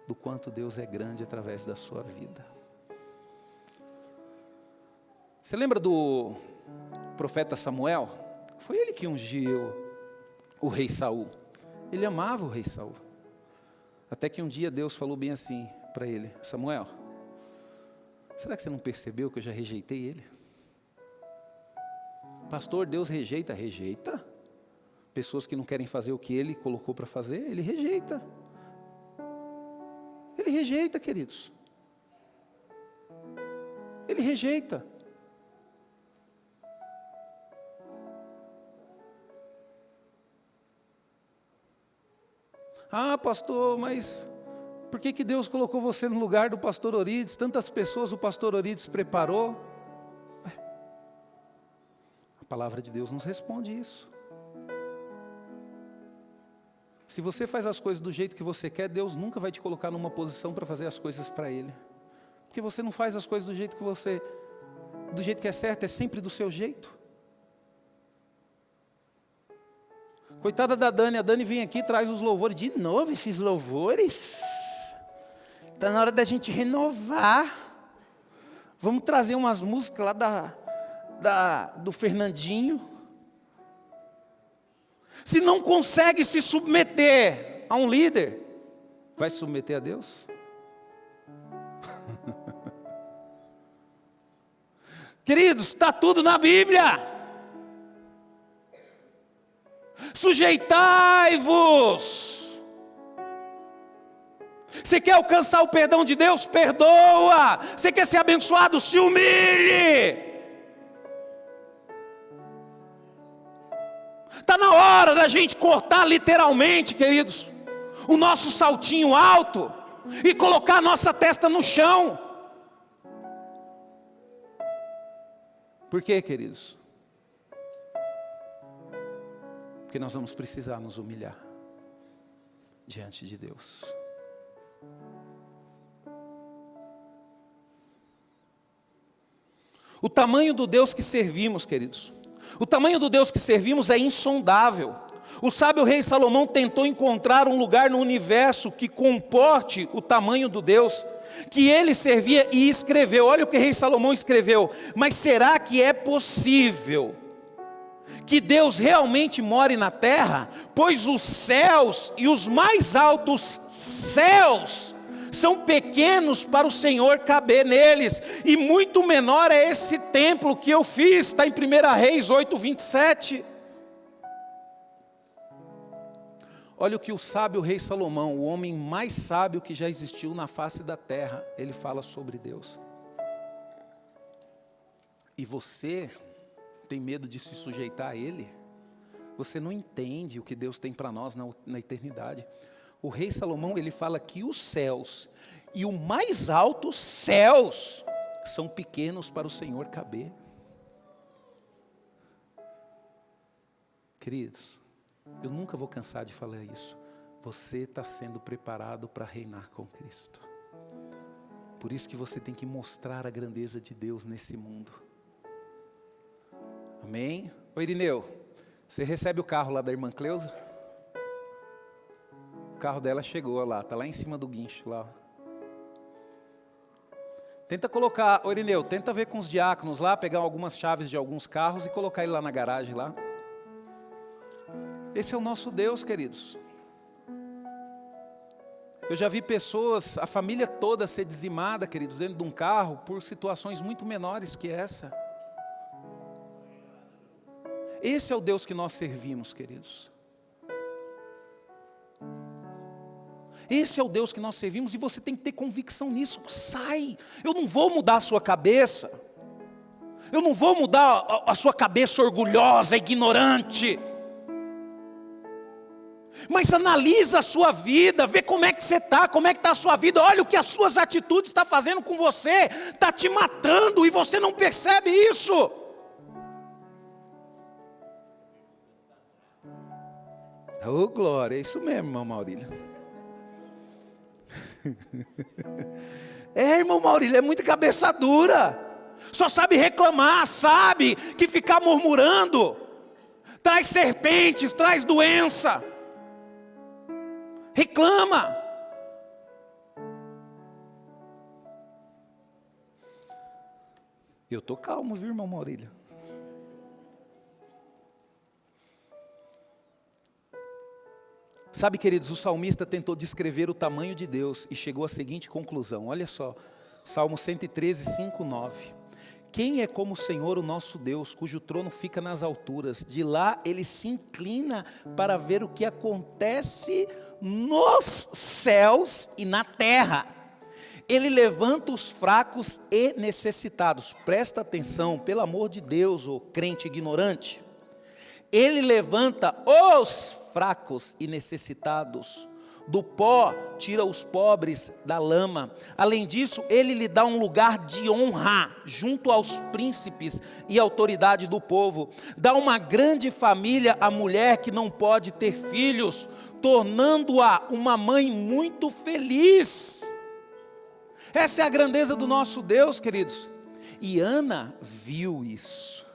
do quanto Deus é grande através da sua vida. Você lembra do profeta Samuel? Foi ele que ungiu o rei Saul. Ele amava o rei Saul. Até que um dia Deus falou bem assim para ele: Samuel, será que você não percebeu que eu já rejeitei ele? Pastor, Deus rejeita? Rejeita. Pessoas que não querem fazer o que Ele colocou para fazer, Ele rejeita. Ele rejeita, queridos. Ele rejeita. Ah, pastor, mas por que Deus colocou você no lugar do pastor Orides? Tantas pessoas o pastor Orides preparou. A palavra de Deus nos responde isso. Se você faz as coisas do jeito que você quer, Deus nunca vai te colocar numa posição para fazer as coisas para Ele. Porque você não faz as coisas do jeito que é certo, é sempre do seu jeito. Coitada da Dani, a Dani vem aqui e traz os louvores. De novo esses louvores? Está na hora da gente renovar. Vamos trazer umas músicas lá do Fernandinho. Se não consegue se submeter a um líder, vai se submeter a Deus? Queridos, está tudo na Bíblia. Sujeitai-vos. Você quer alcançar o perdão de Deus? Perdoa. Você quer ser abençoado? Se humilhe. Está na hora da gente cortar literalmente, queridos, o nosso saltinho alto e colocar a nossa testa no chão. Por quê, queridos? Porque nós vamos precisar nos humilhar diante de Deus. O tamanho do Deus que servimos, queridos, o tamanho do Deus que servimos é insondável. O sábio rei Salomão tentou encontrar um lugar no universo que comporte o tamanho do Deus que ele servia e escreveu. Olha o que o rei Salomão escreveu: mas será que é possível que Deus realmente more na terra? Pois os céus e os mais altos céus são pequenos para o Senhor caber neles, e muito menor é esse templo que eu fiz. Está em 1 Reis 8:27. Olha o que o sábio rei Salomão, o homem mais sábio que já existiu na face da terra, ele fala sobre Deus. E você tem medo de se sujeitar a Ele? Você não entende o que Deus tem para nós na eternidade. O rei Salomão, ele fala que os céus e o mais alto céus são pequenos para o Senhor caber. Queridos, eu nunca vou cansar de falar isso. Você está sendo preparado para reinar com Cristo. Por isso que você tem que mostrar a grandeza de Deus nesse mundo. Amém? Ô Irineu, você recebe o carro lá da irmã Cleusa? O carro dela chegou lá, está lá em cima do guincho lá. Tenta colocar, ô Irineu, tenta ver com os diáconos lá, pegar algumas chaves de alguns carros e colocar ele lá na garagem lá. Esse é o nosso Deus, queridos. Eu já vi pessoas, a família toda ser dizimada, queridos, dentro de um carro, por situações muito menores que essa. Esse é o Deus que nós servimos, queridos. Esse é o Deus que nós servimos, e você tem que ter convicção nisso. Sai, eu não vou mudar a sua cabeça. Eu não vou mudar a sua cabeça orgulhosa, ignorante. Mas analisa a sua vida, vê como é que você está, como é que está a sua vida. Olha o que as suas atitudes estão fazendo com você. Está te matando e você não percebe isso. Oh, glória, é isso mesmo, irmão Maurílio. Irmão Maurílio, é muita cabeça dura. Só sabe reclamar, sabe que ficar murmurando traz serpentes, traz doença. Reclama. Eu estou calmo, viu, irmão Maurílio? Sabe, queridos, o salmista tentou descrever o tamanho de Deus e chegou à seguinte conclusão. Olha só, Salmo 113, 5, 9. Quem é como o Senhor, o nosso Deus, cujo trono fica nas alturas? De lá ele se inclina para ver o que acontece nos céus e na terra. Ele levanta os fracos e necessitados. Presta atenção, pelo amor de Deus, ô crente ignorante. Ele levanta os fracos e necessitados Do pó tira os pobres da lama. Além disso, ele lhe dá um lugar de honra junto aos príncipes e autoridade do povo. Dá uma grande família à mulher que não pode ter filhos, tornando-a uma mãe muito feliz. Essa é a grandeza do nosso Deus, queridos. E Ana viu isso.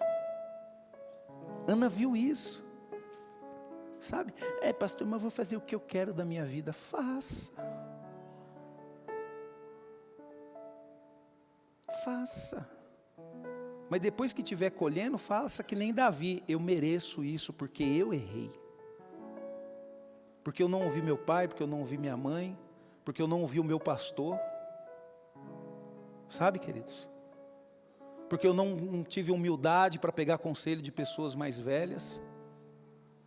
Ana viu isso. Sabe? Pastor, mas eu vou fazer o que eu quero da minha vida. Faça. Faça. Mas depois que estiver colhendo, faça que nem Davi. Eu mereço isso porque eu errei. Porque eu não ouvi meu pai, porque eu não ouvi minha mãe, porque eu não ouvi o meu pastor. Sabe, queridos? Porque eu não tive humildade para pegar conselho de pessoas mais velhas.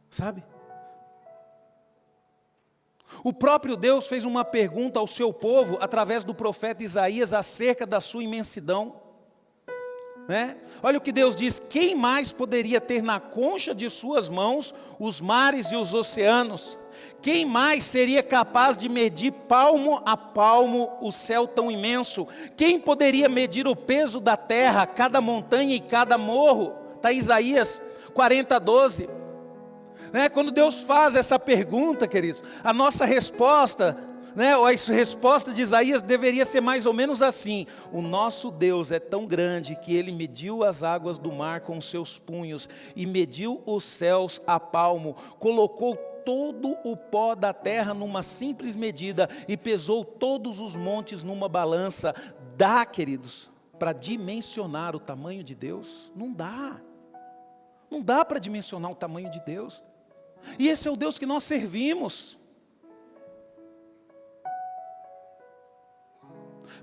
Sabe? O próprio Deus fez uma pergunta ao seu povo, através do profeta Isaías, acerca da sua imensidão. Olha o que Deus diz: quem mais poderia ter na concha de suas mãos os mares e os oceanos? Quem mais seria capaz de medir palmo a palmo o céu tão imenso? Quem poderia medir o peso da terra, cada montanha e cada morro? Está Isaías 40:12. Quando Deus faz essa pergunta, queridos, a nossa resposta, ou a resposta de Isaías deveria ser mais ou menos assim: o nosso Deus é tão grande que Ele mediu as águas do mar com os seus punhos e mediu os céus a palmo, colocou todo o pó da terra numa simples medida e pesou todos os montes numa balança. Dá, queridos, para dimensionar o tamanho de Deus? Não dá. Não dá para dimensionar o tamanho de Deus. E esse é o Deus que nós servimos.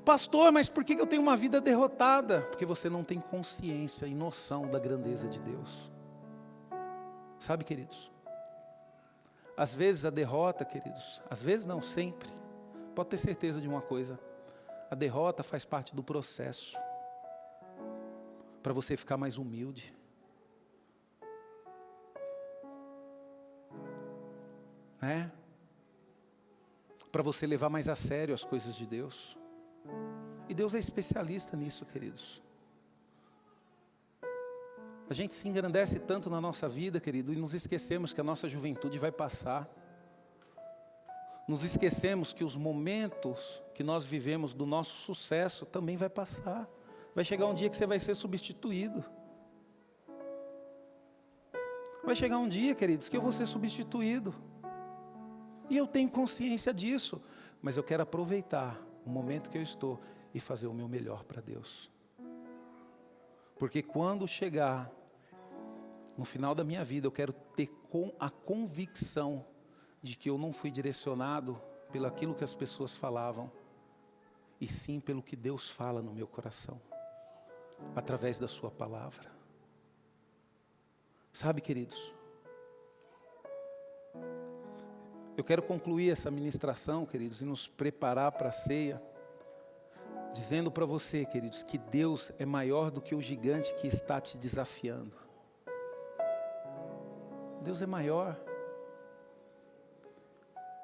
Pastor, mas por que eu tenho uma vida derrotada? Porque você não tem consciência e noção da grandeza de Deus. Sabe, queridos? Às vezes a derrota, queridos, às vezes não, sempre. Pode ter certeza de uma coisa: a derrota faz parte do processo. Para você ficar mais humilde. Para você levar mais a sério as coisas de Deus. E Deus é especialista nisso, queridos. A gente se engrandece tanto na nossa vida, querido, e nos esquecemos que a nossa juventude vai passar. Nos esquecemos que os momentos que nós vivemos do nosso sucesso também vai passar. Vai chegar um dia que você vai ser substituído. Vai chegar um dia, queridos, que eu vou ser substituído. E eu tenho consciência disso, mas eu quero aproveitar o momento que eu estou e fazer o meu melhor para Deus. Porque quando chegar no final da minha vida, eu quero ter a convicção de que eu não fui direcionado pelo aquilo que as pessoas falavam, e sim pelo que Deus fala no meu coração, através da sua palavra. Sabe, queridos? Eu quero concluir essa ministração, queridos, e nos preparar para a ceia, dizendo para você, queridos, que Deus é maior do que o gigante que está te desafiando. Deus é maior.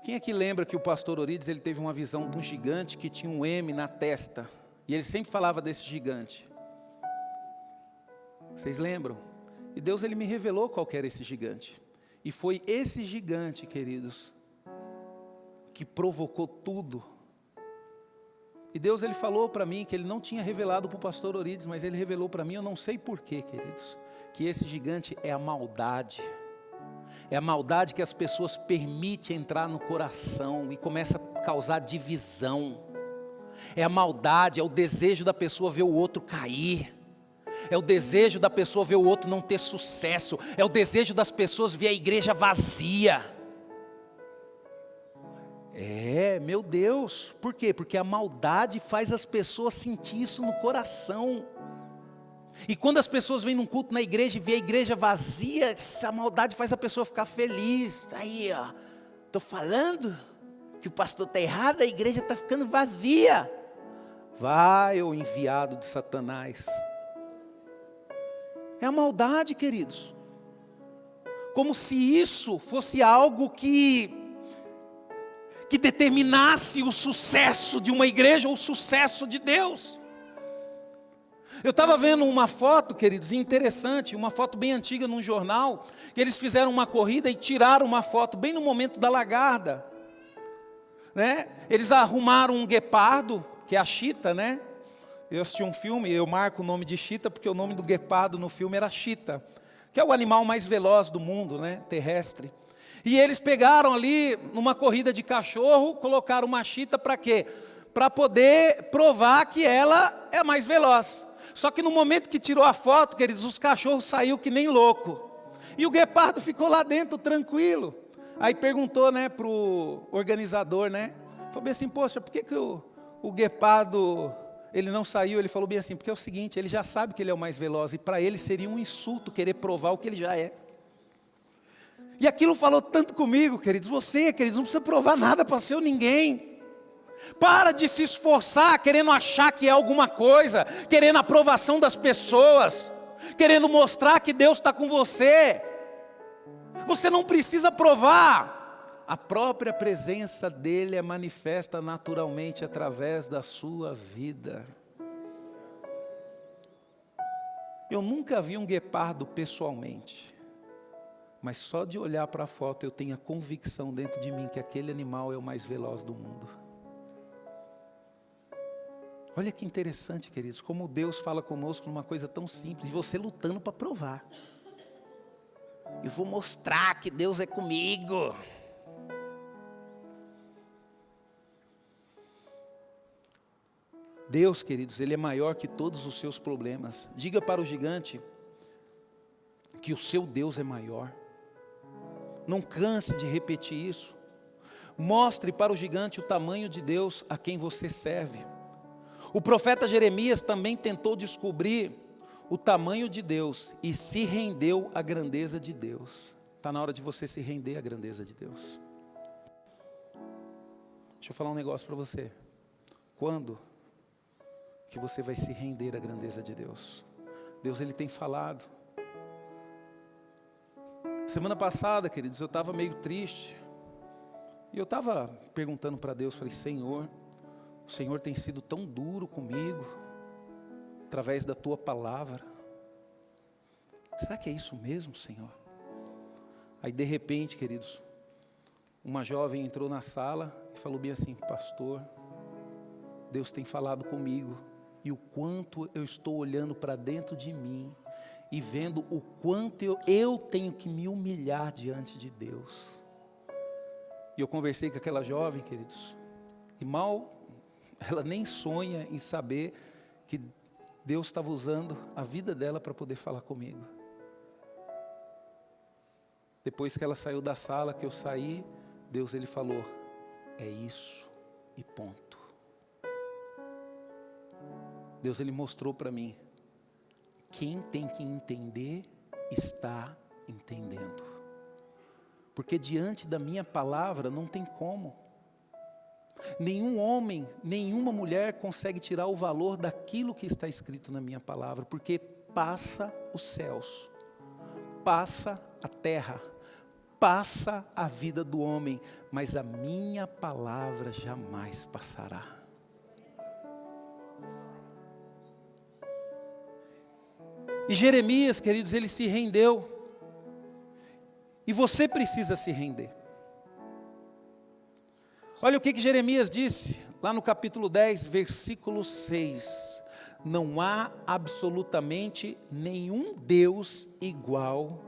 Quem aqui lembra que o pastor Orides, ele teve uma visão de um gigante que tinha um M na testa, e ele sempre falava desse gigante? Vocês lembram? E Deus, ele me revelou qual que era esse gigante. E foi esse gigante, queridos, que provocou tudo. E Deus, ele falou para mim que ele não tinha revelado para o pastor Orides, mas ele revelou para mim, eu não sei porquê, queridos, que esse gigante é a maldade. É a maldade que as pessoas permitem entrar no coração e começa a causar divisão. É a maldade, é o desejo da pessoa ver o outro cair. É o desejo da pessoa ver o outro não ter sucesso. É o desejo das pessoas ver a igreja vazia. Meu Deus, por quê? Porque a maldade faz as pessoas sentir isso no coração. E quando as pessoas vêm num culto na igreja e vê a igreja vazia, essa maldade faz a pessoa ficar feliz. Aí, ó, estou falando que o pastor está errado, a igreja está ficando vazia. Vai, ô enviado de Satanás. É a maldade, queridos. Como se isso fosse algo que que determinasse o sucesso de uma igreja ou o sucesso de Deus. Eu estava vendo uma foto, queridos, interessante, uma foto bem antiga num jornal, que eles fizeram uma corrida e tiraram uma foto bem no momento da lagarda, né? Eles arrumaram um guepardo, que é a chita, né? Eu assisti um filme, eu marco o nome de chita, porque o nome do guepardo no filme era chita, que é o animal mais veloz do mundo, né? Terrestre. E eles pegaram ali, numa corrida de cachorro, colocaram uma chita para quê? Para poder provar que ela é mais veloz. Só que no momento que tirou a foto, queridos, os cachorros saíram que nem louco. E o guepardo ficou lá dentro, tranquilo. Aí perguntou, né, para o organizador, né? Falou bem assim, poxa, por que o guepardo, ele não saiu? Ele falou bem assim, porque é o seguinte, ele já sabe que ele é o mais veloz. E para ele seria um insulto querer provar o que ele já é. E aquilo falou tanto comigo, queridos. Você, queridos, não precisa provar nada para ser ninguém. Para de se esforçar, querendo achar que é alguma coisa, querendo a aprovação das pessoas, querendo mostrar que Deus está com você. Você não precisa provar. A própria presença dEle é manifesta naturalmente através da sua vida. Eu nunca vi um guepardo pessoalmente, mas só de olhar para a foto eu tenho a convicção dentro de mim que aquele animal é o mais veloz do mundo. Olha que interessante, queridos, como Deus fala conosco numa coisa tão simples, e você lutando para provar. Eu vou mostrar que Deus é comigo. Deus, queridos, Ele é maior que todos os seus problemas. Diga para o gigante que o seu Deus é maior. Não canse de repetir isso. Mostre para o gigante o tamanho de Deus a quem você serve. O profeta Jeremias também tentou descobrir o tamanho de Deus e se rendeu à grandeza de Deus. Está na hora de você se render à grandeza de Deus. Deixa eu falar um negócio para você. Quando que você vai se render à grandeza de Deus? Deus, Ele tem falado. Semana passada, queridos, eu estava meio triste. E eu estava perguntando para Deus, falei, Senhor, o Senhor tem sido tão duro comigo, através da Tua palavra. Será que é isso mesmo, Senhor? Aí de repente, queridos, uma jovem entrou na sala e falou bem assim, pastor, Deus tem falado comigo, e o quanto eu estou olhando para dentro de mim, e vendo o quanto eu tenho que me humilhar diante de Deus. E eu conversei com aquela jovem, queridos, e mal ela nem sonha em saber que Deus estava usando a vida dela para poder falar comigo. Depois que ela saiu da sala, que eu saí, Deus, Ele falou, é isso e ponto. Deus, Ele mostrou para mim, quem tem que entender, está entendendo. Porque diante da minha palavra não tem como. Nenhum homem, nenhuma mulher consegue tirar o valor daquilo que está escrito na minha palavra, porque passa os céus, passa a terra, passa a vida do homem, mas a minha palavra jamais passará. E Jeremias, queridos, ele se rendeu, e você precisa se render. Olha o que Jeremias disse, lá no capítulo 10, versículo 6. Não há absolutamente nenhum Deus igual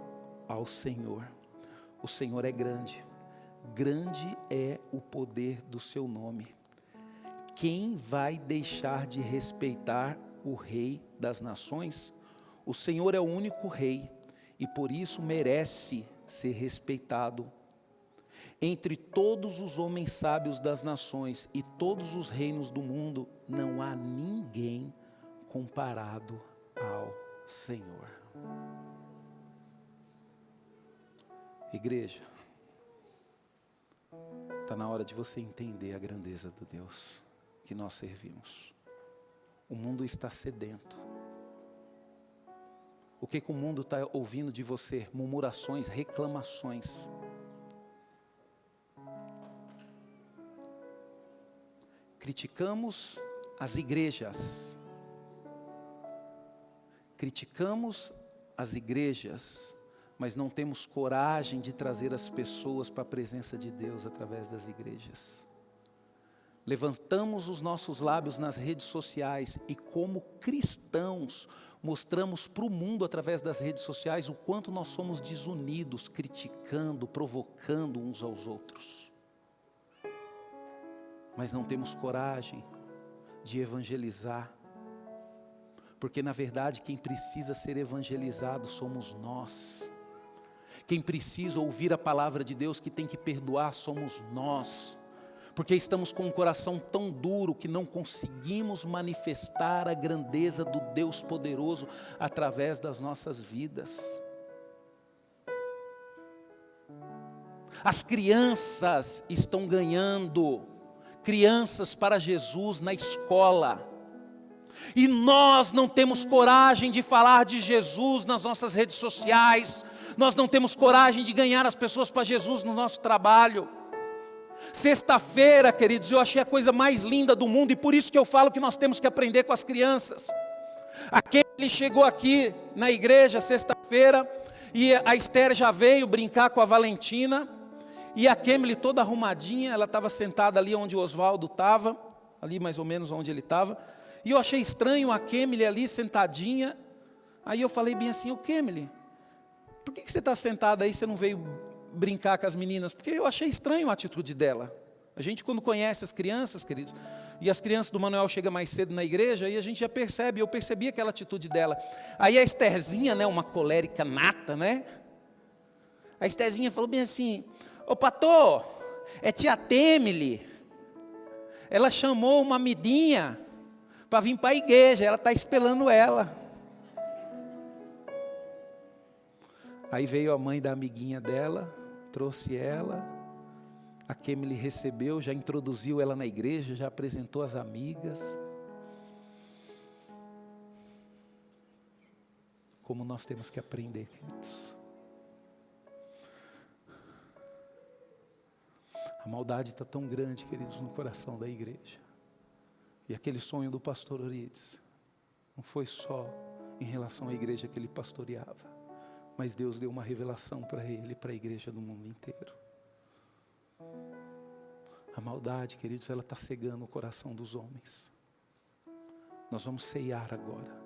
ao Senhor. O Senhor é grande, grande é o poder do seu nome. Quem vai deixar de respeitar o Rei das Nações? O Senhor é o único Rei, e por isso merece ser respeitado. Entre todos os homens sábios das nações e todos os reinos do mundo, não há ninguém comparado ao Senhor. Igreja, está na hora de você entender a grandeza do Deus que nós servimos. O mundo está sedento. O que o mundo está ouvindo de você? Murmurações, reclamações. criticamos as igrejas. Criticamos as igrejas, mas não temos coragem de trazer as pessoas para a presença de Deus através das igrejas. Levantamos os nossos lábios nas redes sociais e, como cristãos, mostramos para o mundo através das redes sociais o quanto nós somos desunidos, criticando, provocando uns aos outros. Mas não temos coragem de evangelizar, porque na verdade quem precisa ser evangelizado somos nós. Quem precisa ouvir a palavra de Deus, que tem que perdoar, somos nós. Porque estamos com um coração tão duro que não conseguimos manifestar a grandeza do Deus poderoso através das nossas vidas. As crianças estão ganhando crianças para Jesus na escola. E nós não temos coragem de falar de Jesus nas nossas redes sociais. Nós não temos coragem de ganhar as pessoas para Jesus no nosso trabalho. Sexta-feira, queridos, eu achei a coisa mais linda do mundo, e por isso que eu falo que nós temos que aprender com as crianças. Aquele chegou aqui na igreja sexta-feira, e a Esther já veio brincar com a Valentina, e a Kemily toda arrumadinha, ela estava sentada ali onde o Oswaldo estava, ali mais ou menos onde ele estava, e eu achei estranho a Kemily ali sentadinha. Aí eu falei bem assim: ô Kemily, por que você está sentada aí, você não veio brincar com as meninas? Porque eu achei estranho a atitude dela. A gente, quando conhece as crianças, queridos, e as crianças do Manuel chegam mais cedo na igreja, aí a gente já percebe, eu percebi aquela atitude dela. Aí a Estherzinha, né, uma colérica nata, né? A Estherzinha falou bem assim: ô pastor, é tia Kemily, ela chamou uma amiguinha para vir para a igreja, ela está esperando ela. Aí veio a mãe da amiguinha dela, trouxe ela, a Kemily recebeu, já introduziu ela na igreja, já apresentou as amigas. Como nós temos que aprender, queridos. A maldade está tão grande, queridos, no coração da igreja. E aquele sonho do pastor Orides não foi só em relação à igreja que ele pastoreava, mas Deus deu uma revelação para ele e para a igreja do mundo inteiro. A maldade, queridos, ela está cegando o coração dos homens. Nós vamos ceiar agora.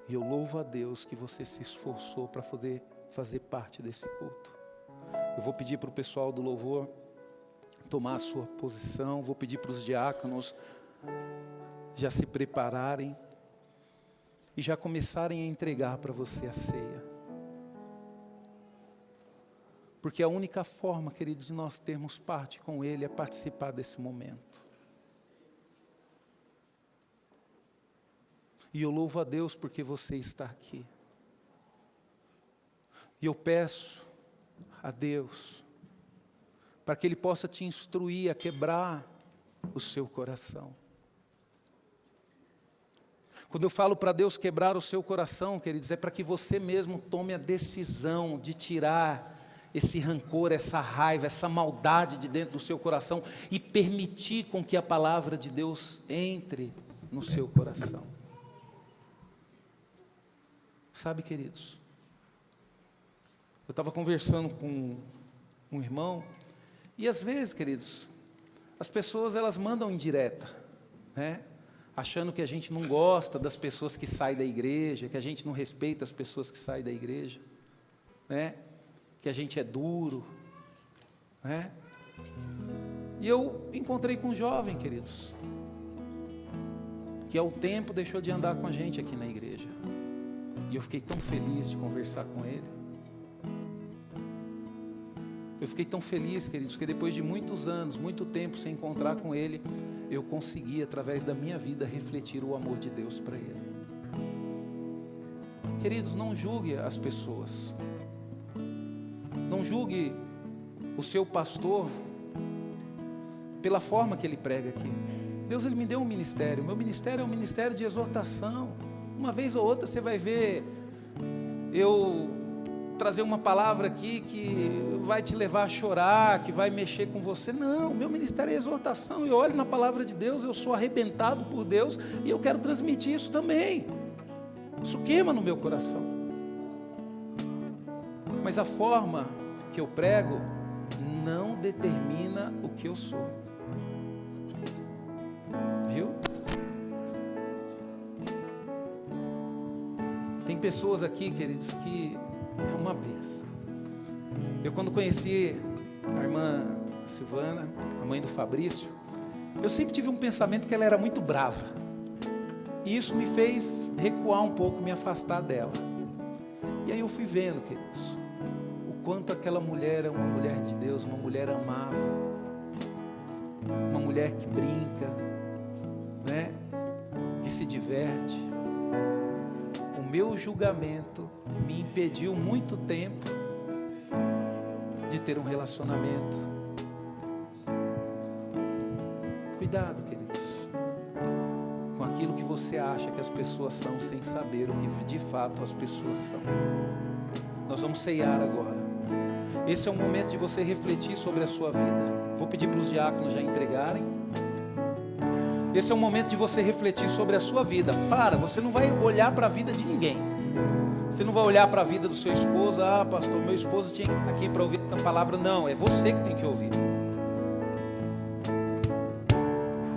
E eu louvo a Deus que você se esforçou para poder fazer parte desse culto. Eu vou pedir para o pessoal do louvor tomar a sua posição. Vou pedir para os diáconos já se prepararem e já começarem a entregar para você a ceia. Porque a única forma, queridos, de nós termos parte com Ele é participar desse momento. E eu louvo a Deus porque você está aqui. E eu peço a Deus para que Ele possa te instruir a quebrar o seu coração. Quando eu falo para Deus quebrar o seu coração, queridos, é para que você mesmo tome a decisão de tirar esse rancor, essa raiva, essa maldade de dentro do seu coração e permitir com que a palavra de Deus entre no seu coração. Sabe, queridos, eu estava conversando com um irmão e às vezes, queridos, as pessoas elas mandam indireta, né? Achando que a gente não gosta das pessoas que saem da igreja, que a gente não respeita as pessoas que saem da igreja, né? Que a gente é duro, né? E eu encontrei com um jovem, queridos, que há um tempo deixou de andar com a gente aqui na igreja. E eu fiquei tão feliz de conversar com ele. Eu fiquei tão feliz, queridos, que depois de muitos anos, muito tempo sem encontrar com ele, eu consegui, através da minha vida, refletir o amor de Deus para ele. Queridos, não julgue as pessoas. Não julgue o seu pastor pela forma que ele prega aqui. Deus, ele me deu um ministério. Meu ministério é um ministério de exortação. Uma vez ou outra você vai ver eu trazer uma palavra aqui que vai te levar a chorar, que vai mexer com você. Não, meu ministério é exortação. Eu olho na palavra de Deus, eu sou arrebentado por Deus e eu quero transmitir isso também. Isso queima no meu coração. Mas a forma que eu prego não determina o que eu sou. Viu? Tem pessoas aqui, queridos, que é uma bênção. Eu, quando conheci a irmã Silvana, a mãe do Fabrício, eu sempre tive um pensamento que ela era muito brava. E isso me fez recuar um pouco, me afastar dela. E aí eu fui vendo, queridos, o quanto aquela mulher é uma mulher de Deus, uma mulher amável, uma mulher que brinca, né? Que se diverte. O meu julgamento me impediu muito tempo de ter um relacionamento. Cuidado, queridos, com aquilo que você acha que as pessoas são, sem saber o que de fato as pessoas são. Nós vamos ceiar agora. Esse é o momento de você refletir sobre a sua vida. Vou pedir para os diáconos já entregarem. Esse é o momento de você refletir sobre a sua vida. Você não vai olhar para a vida de ninguém. Você não vai olhar para a vida do seu esposo. Ah, pastor, meu esposo tinha que estar aqui para ouvir essa palavra. Não, é você que tem que ouvir.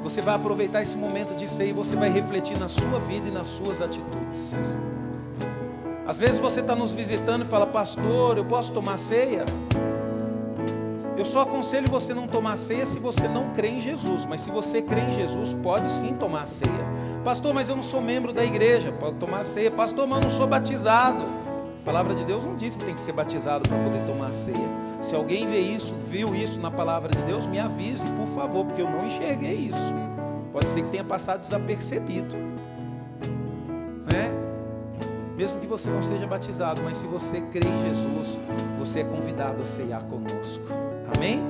Você vai aproveitar esse momento de ceia e você vai refletir na sua vida e nas suas atitudes. Às vezes você está nos visitando e fala: pastor, eu posso tomar ceia? Eu só aconselho você não tomar ceia se você não crê em Jesus. Mas se você crê em Jesus, pode sim tomar ceia. Pastor, mas eu não sou membro da igreja. Pode tomar ceia. Pastor, mas eu não sou batizado. A palavra de Deus não diz que tem que ser batizado para poder tomar ceia. Se alguém viu isso na palavra de Deus, me avise, por favor, porque eu não enxerguei isso. Pode ser que tenha passado desapercebido, né? Mesmo que você não seja batizado, mas se você crê em Jesus, você é convidado a ceiar conosco. Amém?